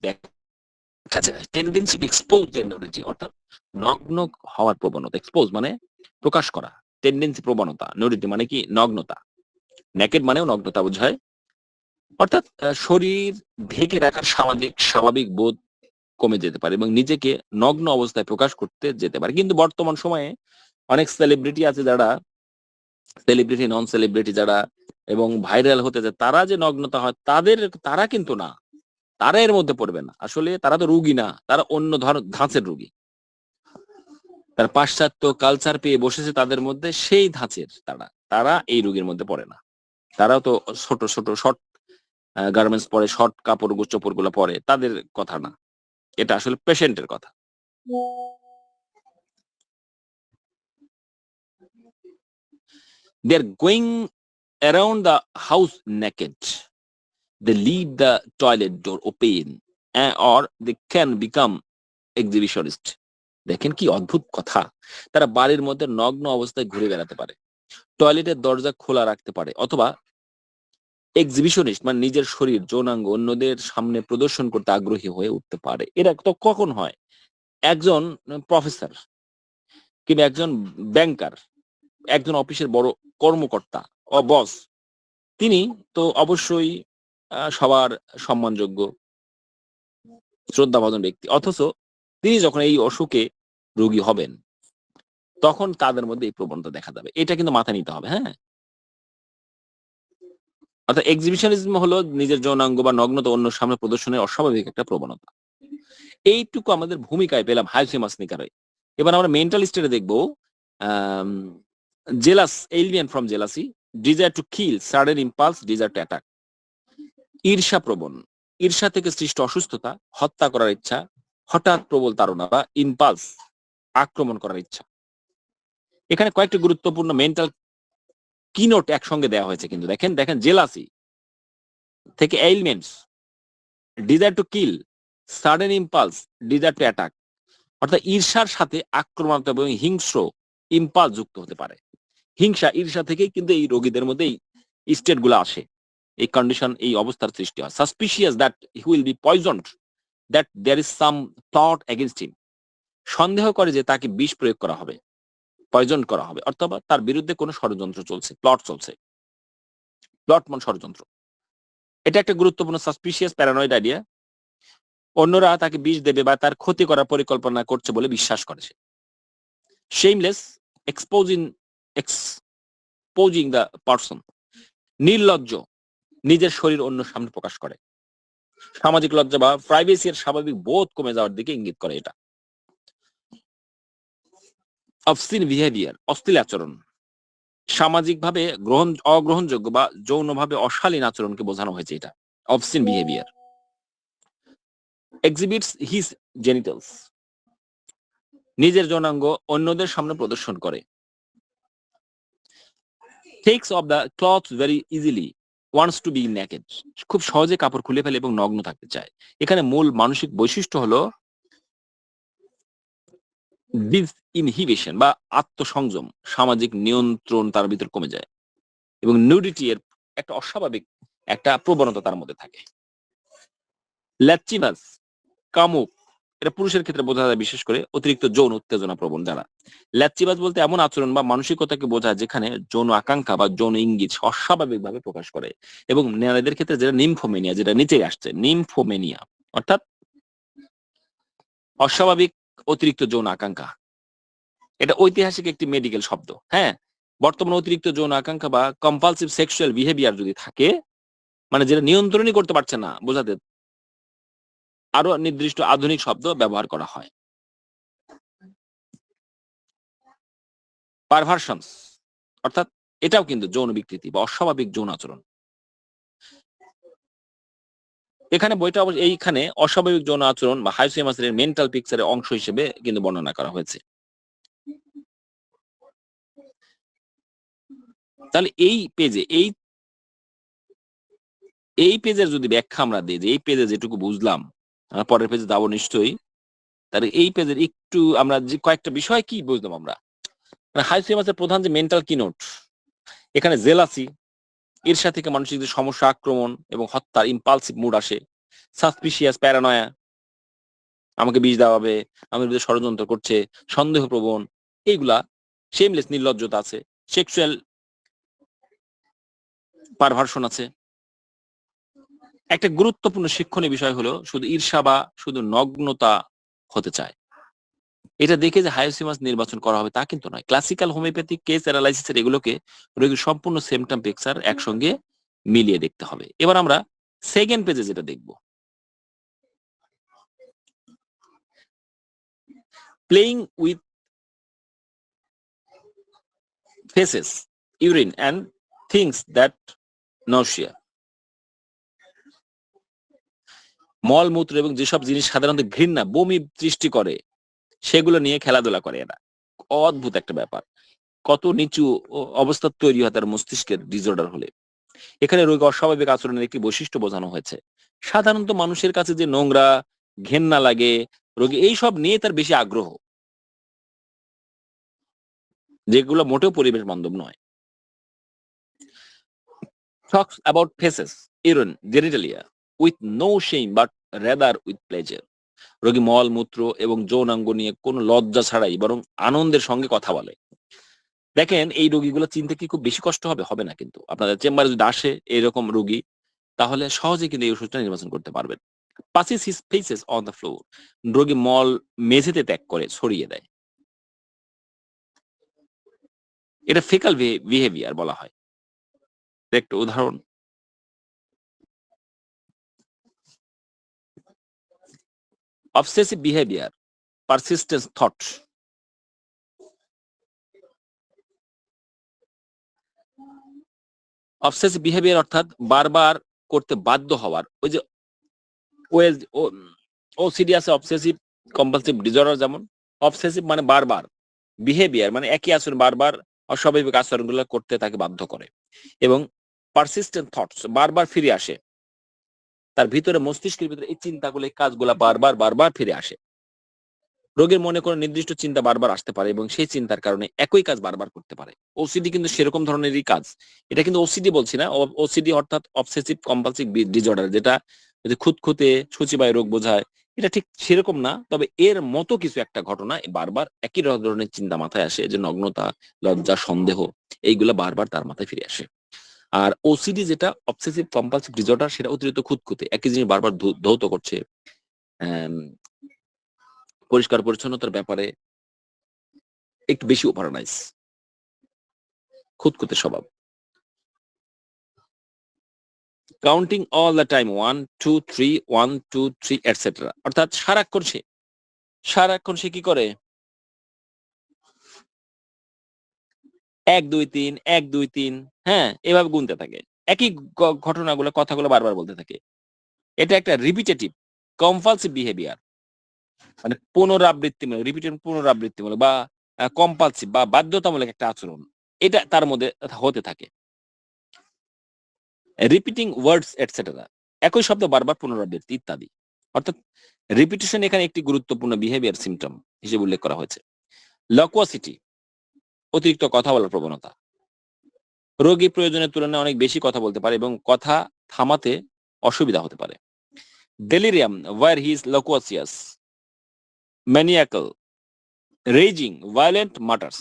দেখা যায়। Tendency to expose their nudity, অর্থাৎ নগ্ন হওয়ার প্রবণতা। এক্সপোজ মানে প্রকাশ করা, টেন্ডেন্সি প্রবণতা, নিউডিটি মানে কি নগ্নতা। নেকেড মানেও নগ্নতা বোঝায়। অর্থাৎ শরীর ঢেকে রাখার স্বাভাবিক বোধ কমে যেতে পারে এবং নিজেকে নগ্ন অবস্থায় প্রকাশ করতে যেতে পারে। কিন্তু বর্তমান সময়ে অনেক সেলিব্রিটি আছে যারা, সেলিব্রিটি, নন সেলিব্রিটি যারা এবং ভাইরাল হতে যায়, তারা যে নগ্নতা হয় তারা কিন্তু না, তারা এর মধ্যে পড়বে না। আসলে তারা তো রুগী না, তারা অন্য ধাঁচের রুগী। তার পাশ্চাত্য কালচার পেয়ে বসেছে তাদের মধ্যে, সেই ধাঁচের তারা এই রোগীর মধ্যে পড়ে না। তারাও তো ছোট ছোট শর্ট গার্মেন্টস পরে, শর্ট চোপড় গুলো পরে, তাদের কথা না, এটা আসলে পেশেন্টের কথা। They are going around the house naked. They leave the toilet door open, or they can become exhibitionist. দেখেন কি অদ্ভুত কথা, তারা বাড়ির মধ্যে নগ্ন অবস্থায় ঘুরে বেড়াতে পারে, টয়লেটের দরজা খোলা রাখতে পারে, অথবা এক্সিবিশনিস্ট মানে নিজের শরীর, যৌনাঙ্গ অন্যদের সামনে প্রদর্শন করতে আগ্রহী হয়ে উঠতে পারে। এরা তো কখন হয়? একজন প্রফেসর কিংবা একজন ব্যাংকার, একজন অফিসের বড় কর্মকর্তা ও বস, তিনি তো অবশ্যই সবার সম্মানযোগ্য, শ্রদ্ধাভাজন ব্যক্তি। অথচ তিনি যখন এই অসুখে রোগী হবেন, তখন তাদের মধ্যে এই প্রবণতা দেখা যাবে। এটা কিন্তু মাথায় নিতে হবে। হ্যাঁ, অর্থাৎ এক্সিবিশনিজম হলো নিজের যৌনাঙ্গ বা নগ্নতা অন্য সামনে প্রদর্শনের অস্বাভাবিক একটা প্রবণতা। এইটুকু আমাদের ভূমিকায় পেলাম হাইসিমাস নিকারে। এবার আমরা মেন্টাল স্টেটে দেখবো jealous, alien from jealousy, desire to kill, sudden impulse, desire to attack. ঈর্ষা প্রবণ, ঈর্ষা থেকে সৃষ্ট অসুস্থতা, হত্যা করার ইচ্ছা, হঠাৎ প্রবল তাড়না বা ইম্পালস, আক্রমণ করার ইচ্ছা। এখানে কয়েকটি গুরুত্বপূর্ণ মেন্টাল কিনোট একসঙ্গে দেওয়া হয়েছে কিন্তু দেখেন জেলাসি থেকে elements, desire to kill, sudden impulse, desire to attack. অর্থাৎ ঈর্ষার সাথে আক্রমণাত্মক এবং হিংস্র ইম্পালস যুক্ত হতে পারে। হিংসা, ঈর্ষা থেকেই কিন্তু এই রোগীদের মধ্যে এই স্টেট গুলো আসে, এই কন্ডিশন, এই অবস্থার সৃষ্টি হয়। Suspicious that he will be poisoned, that there is some plot against him. সন্দেহ করে যে তাকে বিষ প্রয়োগ করা হবে, পয়জন করা হবে, অথবা তার বিরুদ্ধে কোনো ষড়যন্ত্র চলছে, প্লট চলছে। প্লট মানে ষড়যন্ত্র। এটা একটা গুরুত্বপূর্ণ সাসপিশিয়াস প্যারানয়েড আইডিয়া। অন্যরা তাকে বিষ দেবে বা তার ক্ষতি করার পরিকল্পনা করছে বলে বিশ্বাস করে সে। শেমলেস এক্সপোজিং দ্য পারসন, নির্লজ্জ, নিজের শরীর অন্য সামনে প্রকাশ করে। সামাজিক লজ্জা বা প্রাইভেসি এর স্বাভাবিক বোধ কমে যাওয়ার দিকে ইঙ্গিত করে এটা। অবসিন বিহেভিয়ার, অশ্লীল আচরণ, সামাজিকভাবে অগ্রহণযোগ্য বা যৌনভাবে অশালীন আচরণকে বোঝানো হয়েছে এটা। Obscene behaviour. Exhibits his genitals, নিজের যৌনাঙ্গ অন্যদের সামনে প্রদর্শন করে। Takes off the cloth very easily, wants to be naked, খুব সহজে কাপড় খুলে ফেলে এবং নগ্ন থাকতে চায়। এখানে মূল মানসিক বৈশিষ্ট্য হলো ডিসইনহিবিশন বা আত্মসংযম, সামাজিক নিয়ন্ত্রণ তার ভিতর কমে যায় এবং নিউডিটি এর একটা অস্বাভাবিক একটা প্রবণতা তার মধ্যে থাকে। ল্যাচিভাস, কামুক, এটা পুরুষের ক্ষেত্রে বোঝা যায় বিশেষ করে অতিরিক্ত যৌন উত্তেজনা প্রবণ যারা। ল্যাচিভাস বলতে এমন আচরণ বা মানসিকতাকে বোঝায় যেখানে যৌন আকাঙ্ক্ষা বা যৌন ইঙ্গিত অস্বাভাবিকভাবে প্রকাশ করে। এবং নারীদের ক্ষেত্রে যেটা নিম্ফোমেনিয়া, যেটা নিচে আসছে নিম্ফোমেনিয়া, অর্থাৎ অস্বাভাবিক অতিরিক্ত যৌন আকাঙ্ক্ষা। এটা ঐতিহাসিক একটি মেডিকেল শব্দ। হ্যাঁ, বর্তমানে অতিরিক্ত যৌন আকাঙ্ক্ষা বা কম্পালসিভ সেক্সুয়াল বিহেভিয়ার যদি থাকে, মানে যেটা নিয়ন্ত্রণই করতে পারছে না, বোঝাতে আরো নির্দিষ্ট আধুনিক শব্দ ব্যবহার করা হয়। পারভার্সনস, অর্থাৎ এটাও কিন্তু যৌন বিকৃতি বা অস্বাভাবিক যৌন আচরণ। এখানে বইটা এইখানে অস্বাভাবিক যৌন আচরণ বা হাইসোমাসের মেন্টাল পিকচারের অংশ হিসেবে কিন্তু বর্ণনা করা হয়েছে। তাহলে এই পেজে এই পেজের যদি ব্যাখ্যা আমরা দিই, যে এই পেজে যেটুকু বুঝলাম, আমরা পরের পেজে যাবো নিশ্চয়ই, তাহলে এই পেজের একটু আমরা যে কয়েকটা বিষয় কি বুঝলাম আমরা। হাইসোমাসের প্রধান যে মেন্টাল কিনোট, এখানে জেলাসি, ঈর্ষা থেকে মানসিক যে সমস্যা, আক্রমণ এবং হত্যার ইম্পালসিভ মুড আসে। সাসপিশিয়াস, প্যারানয়া, আমাকে বিষ দেওয়া হবে, আমার বিরুদ্ধে ষড়যন্ত্র করছে, সন্দেহ প্রবণ, এইগুলা। শেমলেস, নির্লজ্জতা আছে। সেক্সুয়াল পারভার্সন আছে। একটা গুরুত্বপূর্ণ শিক্ষণীয় বিষয় হলো শুধু ঈর্ষা বা শুধু নগ্নতা হতে চায়। এটা দেখে যে হাইসোমাস নির্বাচন করা হবে তা কিন্তু নয়। ক্লাসিক্যাল হোমিওপ্যাথিক কেস অ্যানালাইসিসের এগুলোকে রোগীর সম্পূর্ণ সিম্পটম পিকচার একসঙ্গে মিলিয়ে দেখতে হবে। এবার আমরা সেকেন্ড পেজে যেটা দেখব, playing with faces, urine and things that nausea. মলমূত্র এবং যেসব জিনিস সাধারণত ঘৃণা, বমি সৃষ্টি করে, সেগুলো নিয়ে খেলাধুলা করে এরা। অদ্ভুত একটা ব্যাপার, কত নিচু অবস্থা তৈরি হয় তার মস্তিষ্কের ডিসঅর্ডার হলে। এখানে রোগী অস্বাভাবিক আচরণের একটি বৈশিষ্ট্য বোঝানো হয়েছে। সাধারণত মানুষের কাছে যে নোংরা, ঘেন্না লাগে, রোগী এইসব নিয়ে তার বেশি আগ্রহ, যেগুলো মোটেও পরিবেশ বান্ধব নয়। Talks about faces, urine, genitalia with no shame but rather with pleasure. রোগী মল মূত্র এবং যৌনাঙ্গ নিয়ে কোনো লজ্জা ছাড়াই বরং আনন্দের সঙ্গে কথা বলে। দেখেন, এই রোগীগুলো চিনতে কি খুব বেশি কষ্ট হবে? হবে না। কিন্তু আপনাদের চেম্বারে যদি আসে এরকম রোগী, তাহলে সহজে কিন্তু এই ওষুধটা নির্বাচন করতে পারবেন। Passes his faces on the floor, রোগী মল মেঝেতে ত্যাগ করে, ছড়িয়ে দেয়। এটা ফেকাল বিহেভিয়ার বলা হয়। একটা উদাহরণ, obsessive behavior, persistent thought. Obsessive behaviour অর্থাৎ বারবার করতে বাধ্য হওয়ার। ওই যে ওসিডি আছে, অবসেসিভ কম্পালসিভ ডিসঅর্ডার, যেমন অবসেসিভ মানে বারবার, বিহেভিয়ার মানে একই আচরণ বারবার অস্বাভাবিক আচরণগুলো করতে তাকে বাধ্য করে। এবং পারসিস্টেন্ট থটস, বারবার ফিরে আসে তার ভিতরে, মস্তিষ্কের ভিতরে এই চিন্তাগুলো, এই কাজগুলা বারবার ফিরে আসে। রোগীর মনে কোনো নির্দিষ্ট চিন্তা বারবার আসতে পারে এবং সেই চিন্তার কারণে একই কাজ বারবার করতে পারে। ওসিডি কিন্তু সেরকম ধরনেরই কাজ। এটা কিন্তু ওসিডি বলছি না, ওসিডি অর্থাৎ অবসেসিভ কম্পালসিভ ডিসঅর্ডার, যেটা খুঁতখুঁতে সূচিবায়ু রোগ বোঝায়। এটা ঠিক সেরকম না, তবে এর মতো কিছু একটা ঘটনা বারবার একই ধরনের চিন্তা মাথায় আসে, যে নগ্নতা, লজ্জা, সন্দেহ, এইগুলা বারবার তার মাথায় ফিরে আসে। আর ওসিডি যেটা অবসেসিভ কম্পালসিভ ডিসঅর্ডার, সেটা অতিরিক্ত খুঁতখুঁতে, একই জিনিস বারবার ধৌত করছে। আম, পরিষ্কার পরিচ্ছন্নতার ব্যাপারে একটু বেশি ওভারনাইজ, খুঁতখুঁতে স্বভাব। Counting all the time 1 2 3 1 2 3 etcetera, অর্থাৎ সারাক্ষণ সে কি করে, 1 2 3 1 2 3, হ্যাঁ, এভাবে গুনতে থাকে, একই ঘটনাগুলো, কথাগুলো বারবার বলতে থাকে। এটা একটা রিপিটেটিভ কম্পালসিভ বিহেভিয়ার, মানে পুনরাবৃত্তিমূলক বা কম্পালসিভ বা বাধ্যতামূলক একটা আচরণ, এটা তার মধ্যে হতে থাকে। রিপিটিং ওয়ার্ডস এটসেট্রা, একই শব্দ বারবার পুনরাবৃত্তি ইত্যাদি। অর্থাৎ রিপিটেশন এখানে একটি গুরুত্বপূর্ণ বিহেভিয়ার সিমটম হিসেবে উল্লেখ করা হয়েছে। লকুয়াসিটি, অতিরিক্ত কথা বলার প্রবণতা। রোগী প্রয়োজনের তুলনায় অনেক বেশি কথা বলতে পারে এবং কথা থামাতে অসুবিধা হতে পারে। Delirium, where he is loquacious, maniacal, raging, violent mutters.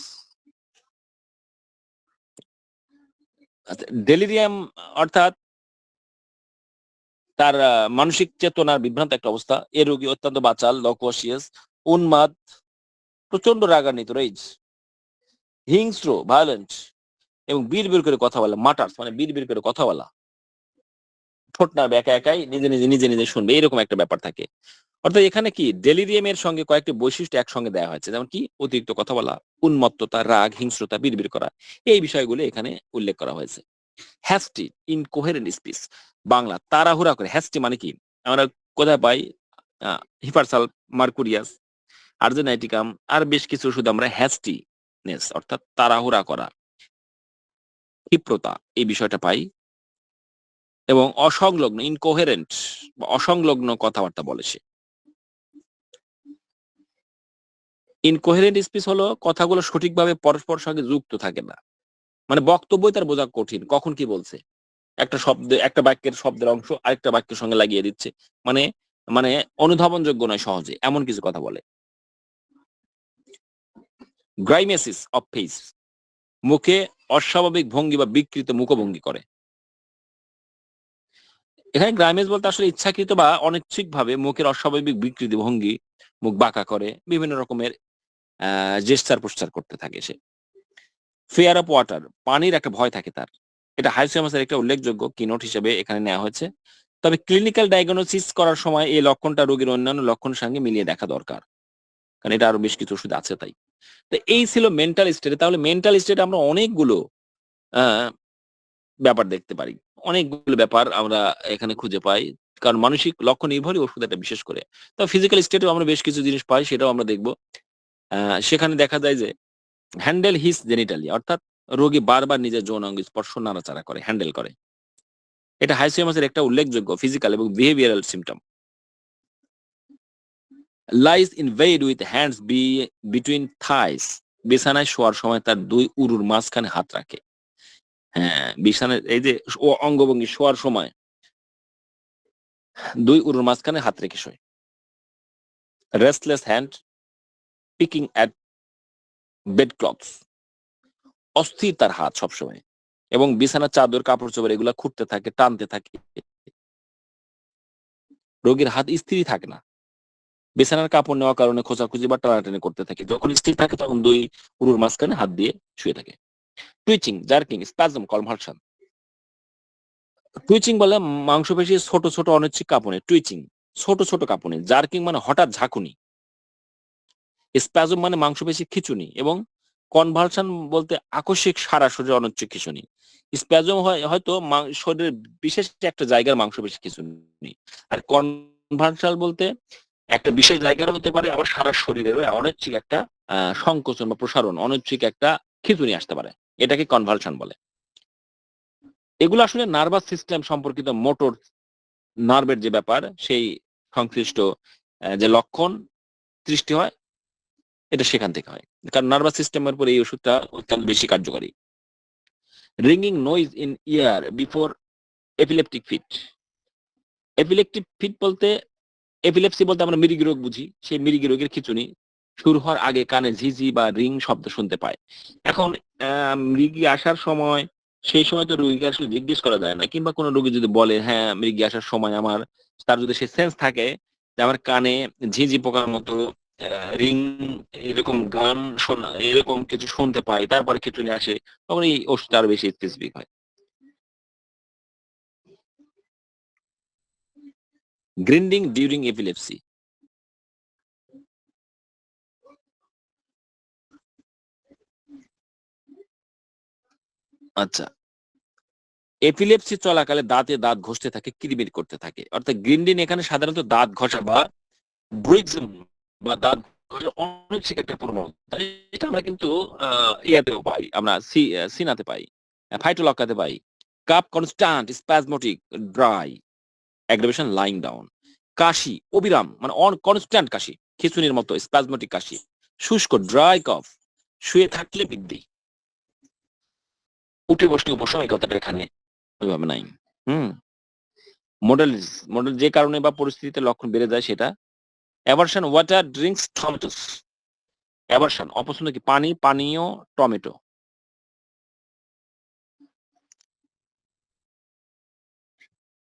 Delirium অর্থাৎ তার মানসিক চেতনার বিভ্রান্ত একটা অবস্থা। এ রোগী অত্যন্ত বাচাল, লকুয়াসিয়াস, উন্মাদ, প্রচন্ড রাগান্বিত, রেজ, হিংস্র, ভায়োলেন্ট, এবং বিড়বিড় করে কথা বলা, মাটার্স মানে বিড়বিড় করে কথা বলা, ঠোঁট নাড়বে, একা একাই নিজে শুনবে, এরকম একটা ব্যাপার থাকে। অর্থাৎ এখানে কি ডেলিরিয়ামের সঙ্গে কয়েকটি বৈশিষ্ট্য একসঙ্গে দেওয়া হয়েছে, যেমন কি অতিরিক্ত কথা বলা, উন্মত্ততা, রাগ, হিংস্রতা, বিড়বিড় করা, এই বিষয়গুলো এখানে উল্লেখ করা হয়েছে। হ্যাস্টি, ইনকোহেরেন্ট স্পিচ, বাংলা তাড়াহুড়া করে। হ্যাস্টি মানে কি আমরা কোথায় পাই, হিপারসাল, মার্কুরিয়াস, আর্জেনাইটিকাম, আর বেশ কিছু ওষুধ আমরা হ্যাস্টিনেস অর্থাৎ তাড়াহুড়া করা, ক্ষিপ্রতা, এই বিষয়টা পাই। এবং অসংলগ্ন, ইনকোহেরেন্ট বা অসংলগ্ন কথাবার্তা বলে সে। ইনকোহেরেন্ট স্পিচ হলো কথাগুলো সঠিকভাবে পরস্পর সঙ্গে যুক্ত থাকে না, মানে বক্তব্যই তার বোঝা কঠিন, কখন কি বলছে, একটা বাক্যের শব্দের অংশ আরেকটা বাক্যের সঙ্গে লাগিয়ে দিচ্ছে, মানে মানে অনুধাবনযোগ্য নয় সহজে, এমন কিছু কথা বলে। গ্রাইমেসিস অফ ফেস, মুখে অস্বাভাবিক ভঙ্গি বা বিকৃত মুখভঙ্গি করে। এখানে গ্রাইমেস বলতে আসলে ইচ্ছাকৃত বা অনিচ্ছিকভাবে মুখের অস্বাভাবিক বিকৃতি ভঙ্গি, মুখ বাঁকা করে, বিভিন্ন রকমের জেস্টার পোস্টার করতে থাকে সে। ফিয়ার অফ ওয়াটার, পানির একটা ভয় থাকে তার। এটা হাইসোমাসের একটা উল্লেখযোগ্য কিনোট হিসেবে এখানে নেওয়া হয়েছে। তবে ক্লিনিক্যাল ডায়াগনোসিস করার সময় এই লক্ষণটা রোগীর অন্যান্য লক্ষণের সঙ্গে মিলিয়ে দেখা দরকার, কারণ এটা আরো বেশ কিছু ওষুধ আছে তাই। তো এই ছিল মেন্টাল স্টেটে। তাহলে মেন্টাল স্টেটে আমরা অনেকগুলো আহ, ব্যাপার দেখতে পারি, অনেকগুলো ব্যাপার আমরা এখানে খুঁজে পাই, কারণ মানসিক লক্ষণ নির্ভরই ওষুধ এটা বিশেষ করে। তো ফিজিক্যাল স্টেটেও আমরা বেশ কিছু জিনিস পাই, সেটাও আমরা দেখবো। সেখানে দেখা যায় যে হ্যান্ডেল হিজ জেনিটালি, অর্থাৎ রোগী বারবার নিজের যৌন অঙ্গ স্পর্শ, নাড়াচাড়া করে, হ্যান্ডেল করে। এটা হাইসোমাসের একটা উল্লেখযোগ্য ফিজিক্যাল এবং behavioural symptom. Lies in bed with hands between thighs, বিছানায় শোয়ার সময় তার দুই উরুর মাঝখানে হাত রাখে। হ্যাঁ, বিছানায় এই যে ও অঙ্গভঙ্গি, শোয়ার সময় দুই উরুর মাঝখানে হাত রেখে শোয়। Restless hand, picking at bed clothes, অস্থির তার হাত সবসময়, এবং বিছানার চাদর, কাপড় চোপড় এগুলা খুঁড়তে থাকে, টানতে থাকে। রোগীর হাত স্থিরই থাকে না, বিছানার কাপড় নেওয়ার কারণে খোঁচাখুচি বা টানাটানি করতে থাকে। যখন স্থির থাকে তখন দুই উরুর মাঝখানে হাত দিয়ে শুয়ে থাকে। Twitching, jerking, spasm, convulsion. Twitching বলে মাংসপেশি ছোট ছোট অনিচ্ছিক কাঁপুনি, টুইচিং ছোট ছোট কাঁপুনি। জার্কিং মানে হঠাৎ ঝাঁকুনি। স্প্যাজম মানে মাংসপেশি খিঁচুনি, এবং কনভালশন বলতে আকস্মিক সারা শরীরে অনিচ্ছিক খিঁচুনি। স্প্যাজম হয় হয়তো শরীরের বিশেষ একটা জায়গার মাংসপেশি খিঁচুনি, আর কনভালশন বলতে একটা বিশেষ জায়গার হতে পারে, আবার সারা শরীরের অনিচ্ছিক একটা সংকোচন বা প্রসারণ, অনিচ্ছিক একটা খিঁচুনি আসতে পারে, এটাকে কনভালশন বলে। এগুলো আসলে নার্ভাস সিস্টেম সম্পর্কিত মোটর নার্ভের যে ব্যাপার, সেই সংশ্লিষ্ট যে লক্ষণ সৃষ্টি হয়, এটা সেখান থেকে হয়, কারণ নার্ভাস সিস্টেমের উপর এই ওষুধটা অত্যন্ত বেশি কার্যকরী। Ringing noise in ear before epileptic fit. Epileptic fit বলতে এপিলেপসি বলতে আমরা মৃগী রোগ বুঝি, সেই মৃগী রোগের খিঁচুনি শুরু হওয়ার আগে কানে ঝিঝি বা রিং শব্দ শুনতে পায়। এখন মৃগী আসার সময়, সেই সময় তো রোগীকে আসলে জিজ্ঞেস করা যায় না, কিংবা কোনো রোগী যদি বলে হ্যাঁ মৃগী আসার সময় আমার, তার যদি সে সেন্স থাকে যে আমার কানে ঝিঝি পোকার মতো রিং, এরকম গান শোনা, এরকম কিছু শুনতে পাই, তারপরে খিঁচুনি আসে, তখন এই ওষুধটা আরো বেশি স্পেসিফিক হয়। Grinding during epilepsy. আচ্ছা, এপিলেপসি চলাকালে দাঁতে দাঁত ঘষতে থাকে, কিরিমির করতে থাকে, অর্থাৎ গ্রিন্ডিং এখানে সাধারণত দাঁত ঘষা বা ব্রুইজম বা দাঁত ঘষা অনৈচ্ছিক একটা প্রবণতা। এটা আমরা কিন্তু ইয়াতেও পাই, আমরা সিনাতে পাই, ফাইটোলক্কাতে পাই। Cough constant spasmodic dry aggravation lying down. কাশি অবিরাম, মানে অন কনস্ট্যান্ট কাশি, খিঁচুনির মতো স্প্যাজমোটিক কাশি। শুষ্ক ড্রাই কফ, শুয়ে থাকলে বৃদ্ধি, উঠে বসলে উপশম, এই কথাটা এখানে ওইভাবে নাই। মডেল যে কারণে বা পরিস্থিতিতে লক্ষণ বেড়ে যায় সেটা। Aversion water drinks tomatoes. Aversion অপছন্দ কি? পানি, পানীয়, টমেটো।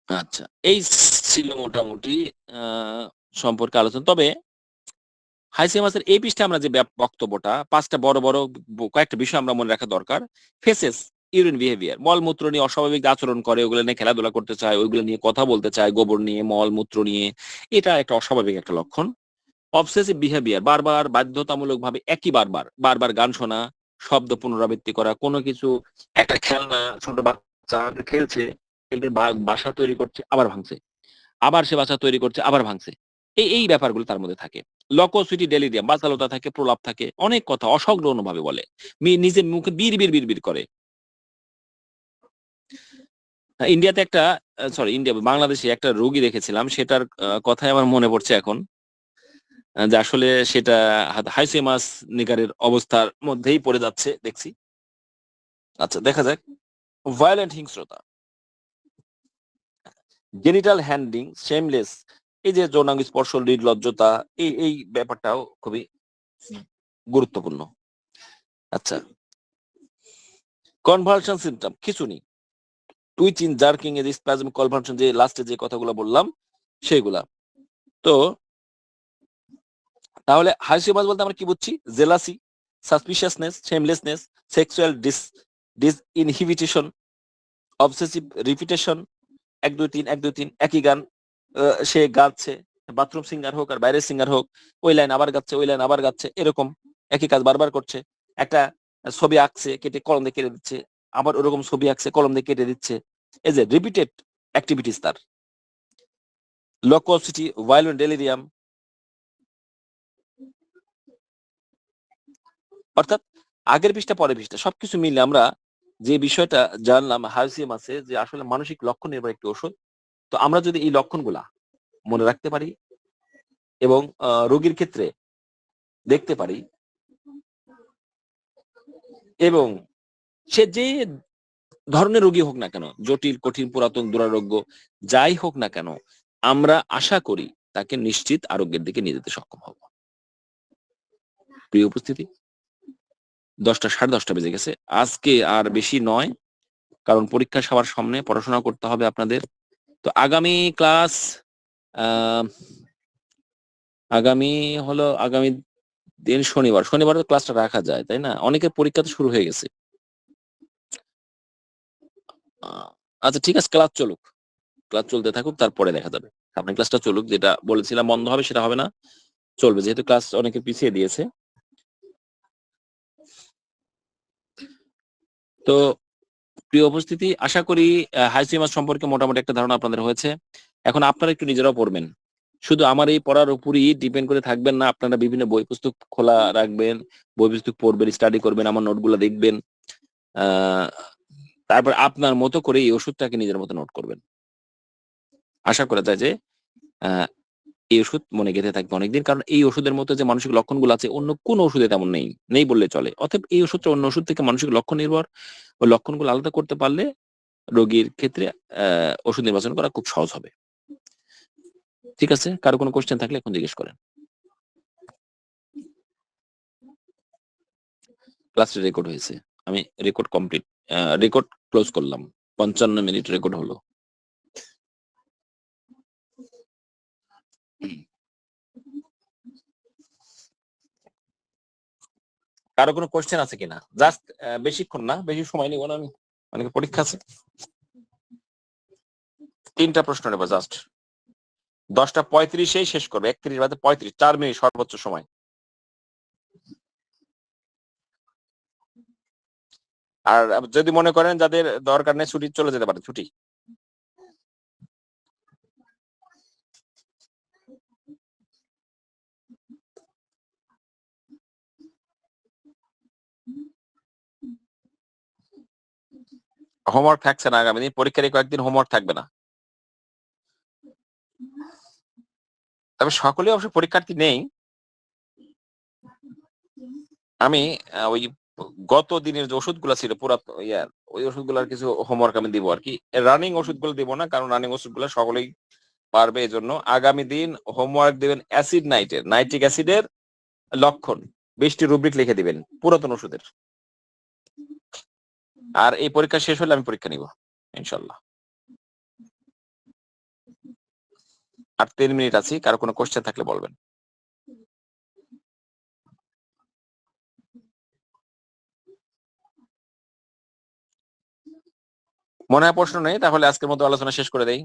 আচ্ছা, এই ছিল মোটামুটি সম্পর্কে আলোচনা। তবে হাইসিমাসের এই পৃষ্ঠে আমরা যে বক্তব্যটা, 5টা বড় বড় কয়েকটা বিষয় আমরা মনে রাখা দরকার। ফেসেস ইউরিন বিহেভিয়ার, মলমূত্র নিয়ে অস্বাভাবিক আচরণ করে, ওগুলো নিয়ে খেলাধুলা করতে চায়, ওইগুলো নিয়ে কথা বলতে চায়, গোবর নিয়ে, মলমূত্র নিয়ে, এটা একটা অস্বাভাবিক একটা লক্ষণ। অবসেসিভ বিহেভিয়ার, বারবার বাধ্যতামূলক ভাবে একই বারবার গান শোনা, শব্দ পুনরাবৃত্তি করা, কোনো কিছু, একটা খেলনা ছোট বাচ্চা খেলছে, বাসা তৈরি করছে আবার ভাঙছে, আবার সে বাসা তৈরি করছে আবার ভাঙছে, এই ব্যাপারগুলো তার মধ্যে থাকে। লকোসিটি ডেলিরিয়াম, বাচালতা থাকে, প্রলাপ থাকে, অনেক কথা অসংলগ্ন ভাবে বলে, নিজের মুখে বিড় করে। ইন্ডিয়াতে একটা, বাংলাদেশে একটা রোগী দেখেছিলাম, সেটার কথাই আমার মনে পড়ছে এখন, যে আসলে সেটা হাইসেমাস নিগারের অবস্থার মধ্যেই পড়ে যাচ্ছে দেখছি। আচ্ছা, দেখা যাক। ভায়োলেন্ট হিংস্রতা, জেনিটাল হ্যান্ডলিং শেমলেস, এই যে যৌনাঙ্গ স্পর্শ, নির্লজ্জতা, এই ব্যাপারটাও খুবই গুরুত্বপূর্ণ। আচ্ছা, কনভালশন সিমটম, খিঁচুনি, টুইচিং, জার্কিং, এর স্প্যাজম, কনভালশন, যে লাস্টে যে কথাগুলো বললাম সেগুলা। তো তাহলে হাইসিমাস বলতে আমরা কি বুঝছি? Jealousy, suspiciousness, shamelessness, sexual disinhibition, obsessive repetition, 1 2 3 একই গান সে গাচ্ছে, বাথরুম সিঙ্গার হোক আর বাইরের সিঙ্গার হোক, ওই লাইন আবার গাচ্ছে, ওই লাইন আবার গাচ্ছে, এরকম একই কাজ বারবার করছে। একটা ছবি আঁকছে, কেটে কলম দিয়ে কেটে দিচ্ছে, আবার ওরকম ছবি আঁকছে, কলম দিয়ে কেটে দিচ্ছে, এই যে রিপিটেড অ্যাক্টিভিটিস তার। লকোসিটি, ভায়োলেন্ট ডেলিরিয়াম, অর্থাৎ আগের পৃষ্ঠা পরের পৃষ্ঠা সবকিছু মিলে আমরা যে বিষয়টা জানলাম হাইসিমাসে, যে আসলে মানসিক লক্ষণ নির্ভর একটি ওষুধ। তো আমরা যদি এই লক্ষণগুলা মনে রাখতে পারি এবং রোগীর ক্ষেত্রে দেখতে পারি, এবং সে যে ধরনের রোগী হোক না কেন, জটিল, কঠিন, পুরাতন, দুরারোগ্য, যাই হোক না কেন, আমরা আশা করি তাকে নিশ্চিত আরোগ্যের দিকে নিয়ে যেতে সক্ষম হব। প্রিয় উপস্থিতি, 10টা 10:30 বেজে গেছে। আজকে আর বেশি নয়, কারণ পরীক্ষা সবার সামনে, পড়াশোনা করতে হবে আপনাদের। তো আগামী ক্লাস, আগামী দিন শনিবার ক্লাসটা রাখা যায়, তাই না? অনেকের পরীক্ষা তো শুরু হয়ে গেছে। আচ্ছা ঠিক আছে, ক্লাস চলতে থাকুক, তারপরে দেখা যাবে। সামনে ক্লাসটা চলুক, যেটা বলেছিলাম বন্ধ হবে সেটা হবে না, চলবে, যেহেতু ক্লাস অনেকে পিছিয়ে দিয়েছে। তো প্রিয় উপস্থিতি, আশা করি হাইসিমাস সম্পর্কে মোটামুটি একটা ধারণা আপনাদের হয়েছে। এখন আপনারা একটু নিজেরাও পড়বেন, শুধু আমার এই পড়ার উপরই ডিপেন্ড করে থাকবেন না, আপনারা বিভিন্ন বই পুস্তক খোলা রাখবেন, বই পুস্তক পড়বেন, স্টাডি করবেন, আমার নোটগুলো দেখবেন, তারপর আপনার মতো করে এই ওষুধটাকে নিজের মতো নোট করবেন। আশা করা যায় যে এই ওষুধ মনে গেঁথে থাকবে অনেকদিন, কারণ এই ওষুধের মতো যে মানসিক লক্ষণগুলো আছে অন্য কোন ওষুধে তেমন নেই বললে চলে। অতএব এই ওষুধটা অন্য ওষুধ থেকে মানসিক লক্ষণ নির্ভর, ওই লক্ষণগুলো আলাদা করতে পারলে রোগীর ক্ষেত্রে ওষুধ নির্বাচন করা খুব সহজ হবে। ঠিক আছে, কারো কোনো কোশ্চেন থাকলে এখন জিজ্ঞেস করেন। ক্লাসটা রেকর্ড হয়েছে, আমি রেকর্ড কমপ্লিট, রেকর্ড ক্লোজ করলাম। 55 মিনিট রেকর্ড হলো। কারো কোনো কোশ্চেন আছে কিনা? জাস্ট বেশিক্ষণ না, বেশি সময় নিব না আমি, অনেক পরীক্ষা আছে। 3টা প্রশ্ন নেব জাস্ট, 10:35 শেষ করবে, 31 বাদে 35, 4 মিনিট সর্বোচ্চ সময়। আর যদি মনে করেন যাদের দরকার নেই ছুটি, চলে যেতে পারে ছুটি। হোমওয়ার্ক থাকছে না আগামী দিন, পরীক্ষার কয়েকদিন হোমওয়ার্ক থাকবে না। তবে সকলেই অবশ্য পরীক্ষার্থী নেই। আমি ওই গত দিনের যে ওষুধগুলো ছিল ওই ওষুধগুলোর কিছু হোমওয়ার্ক আমি দিব আর কি। রানিং ওষুধগুলো দিব না, কারণ রানিং ওষুধগুলো সকলেই পারবে। এই জন্য আগামী দিন হোমওয়ার্ক দিবেন অ্যাসিড নাইট্রিক অ্যাসিডের লক্ষণ 20টি রুব্রিক লিখে দিবেন পুরাতন ওষুধের। আর এই পরীক্ষা শেষ হলে আমি পরীক্ষা নিব ইনশাল্লাহ। আর 3 মিনিট আছি, কারো কোনো কোশ্চেন থাকলে বলবেন। মনে হয় প্রশ্ন নেই, তাহলে আজকের মতো আলোচনা শেষ করে দেই।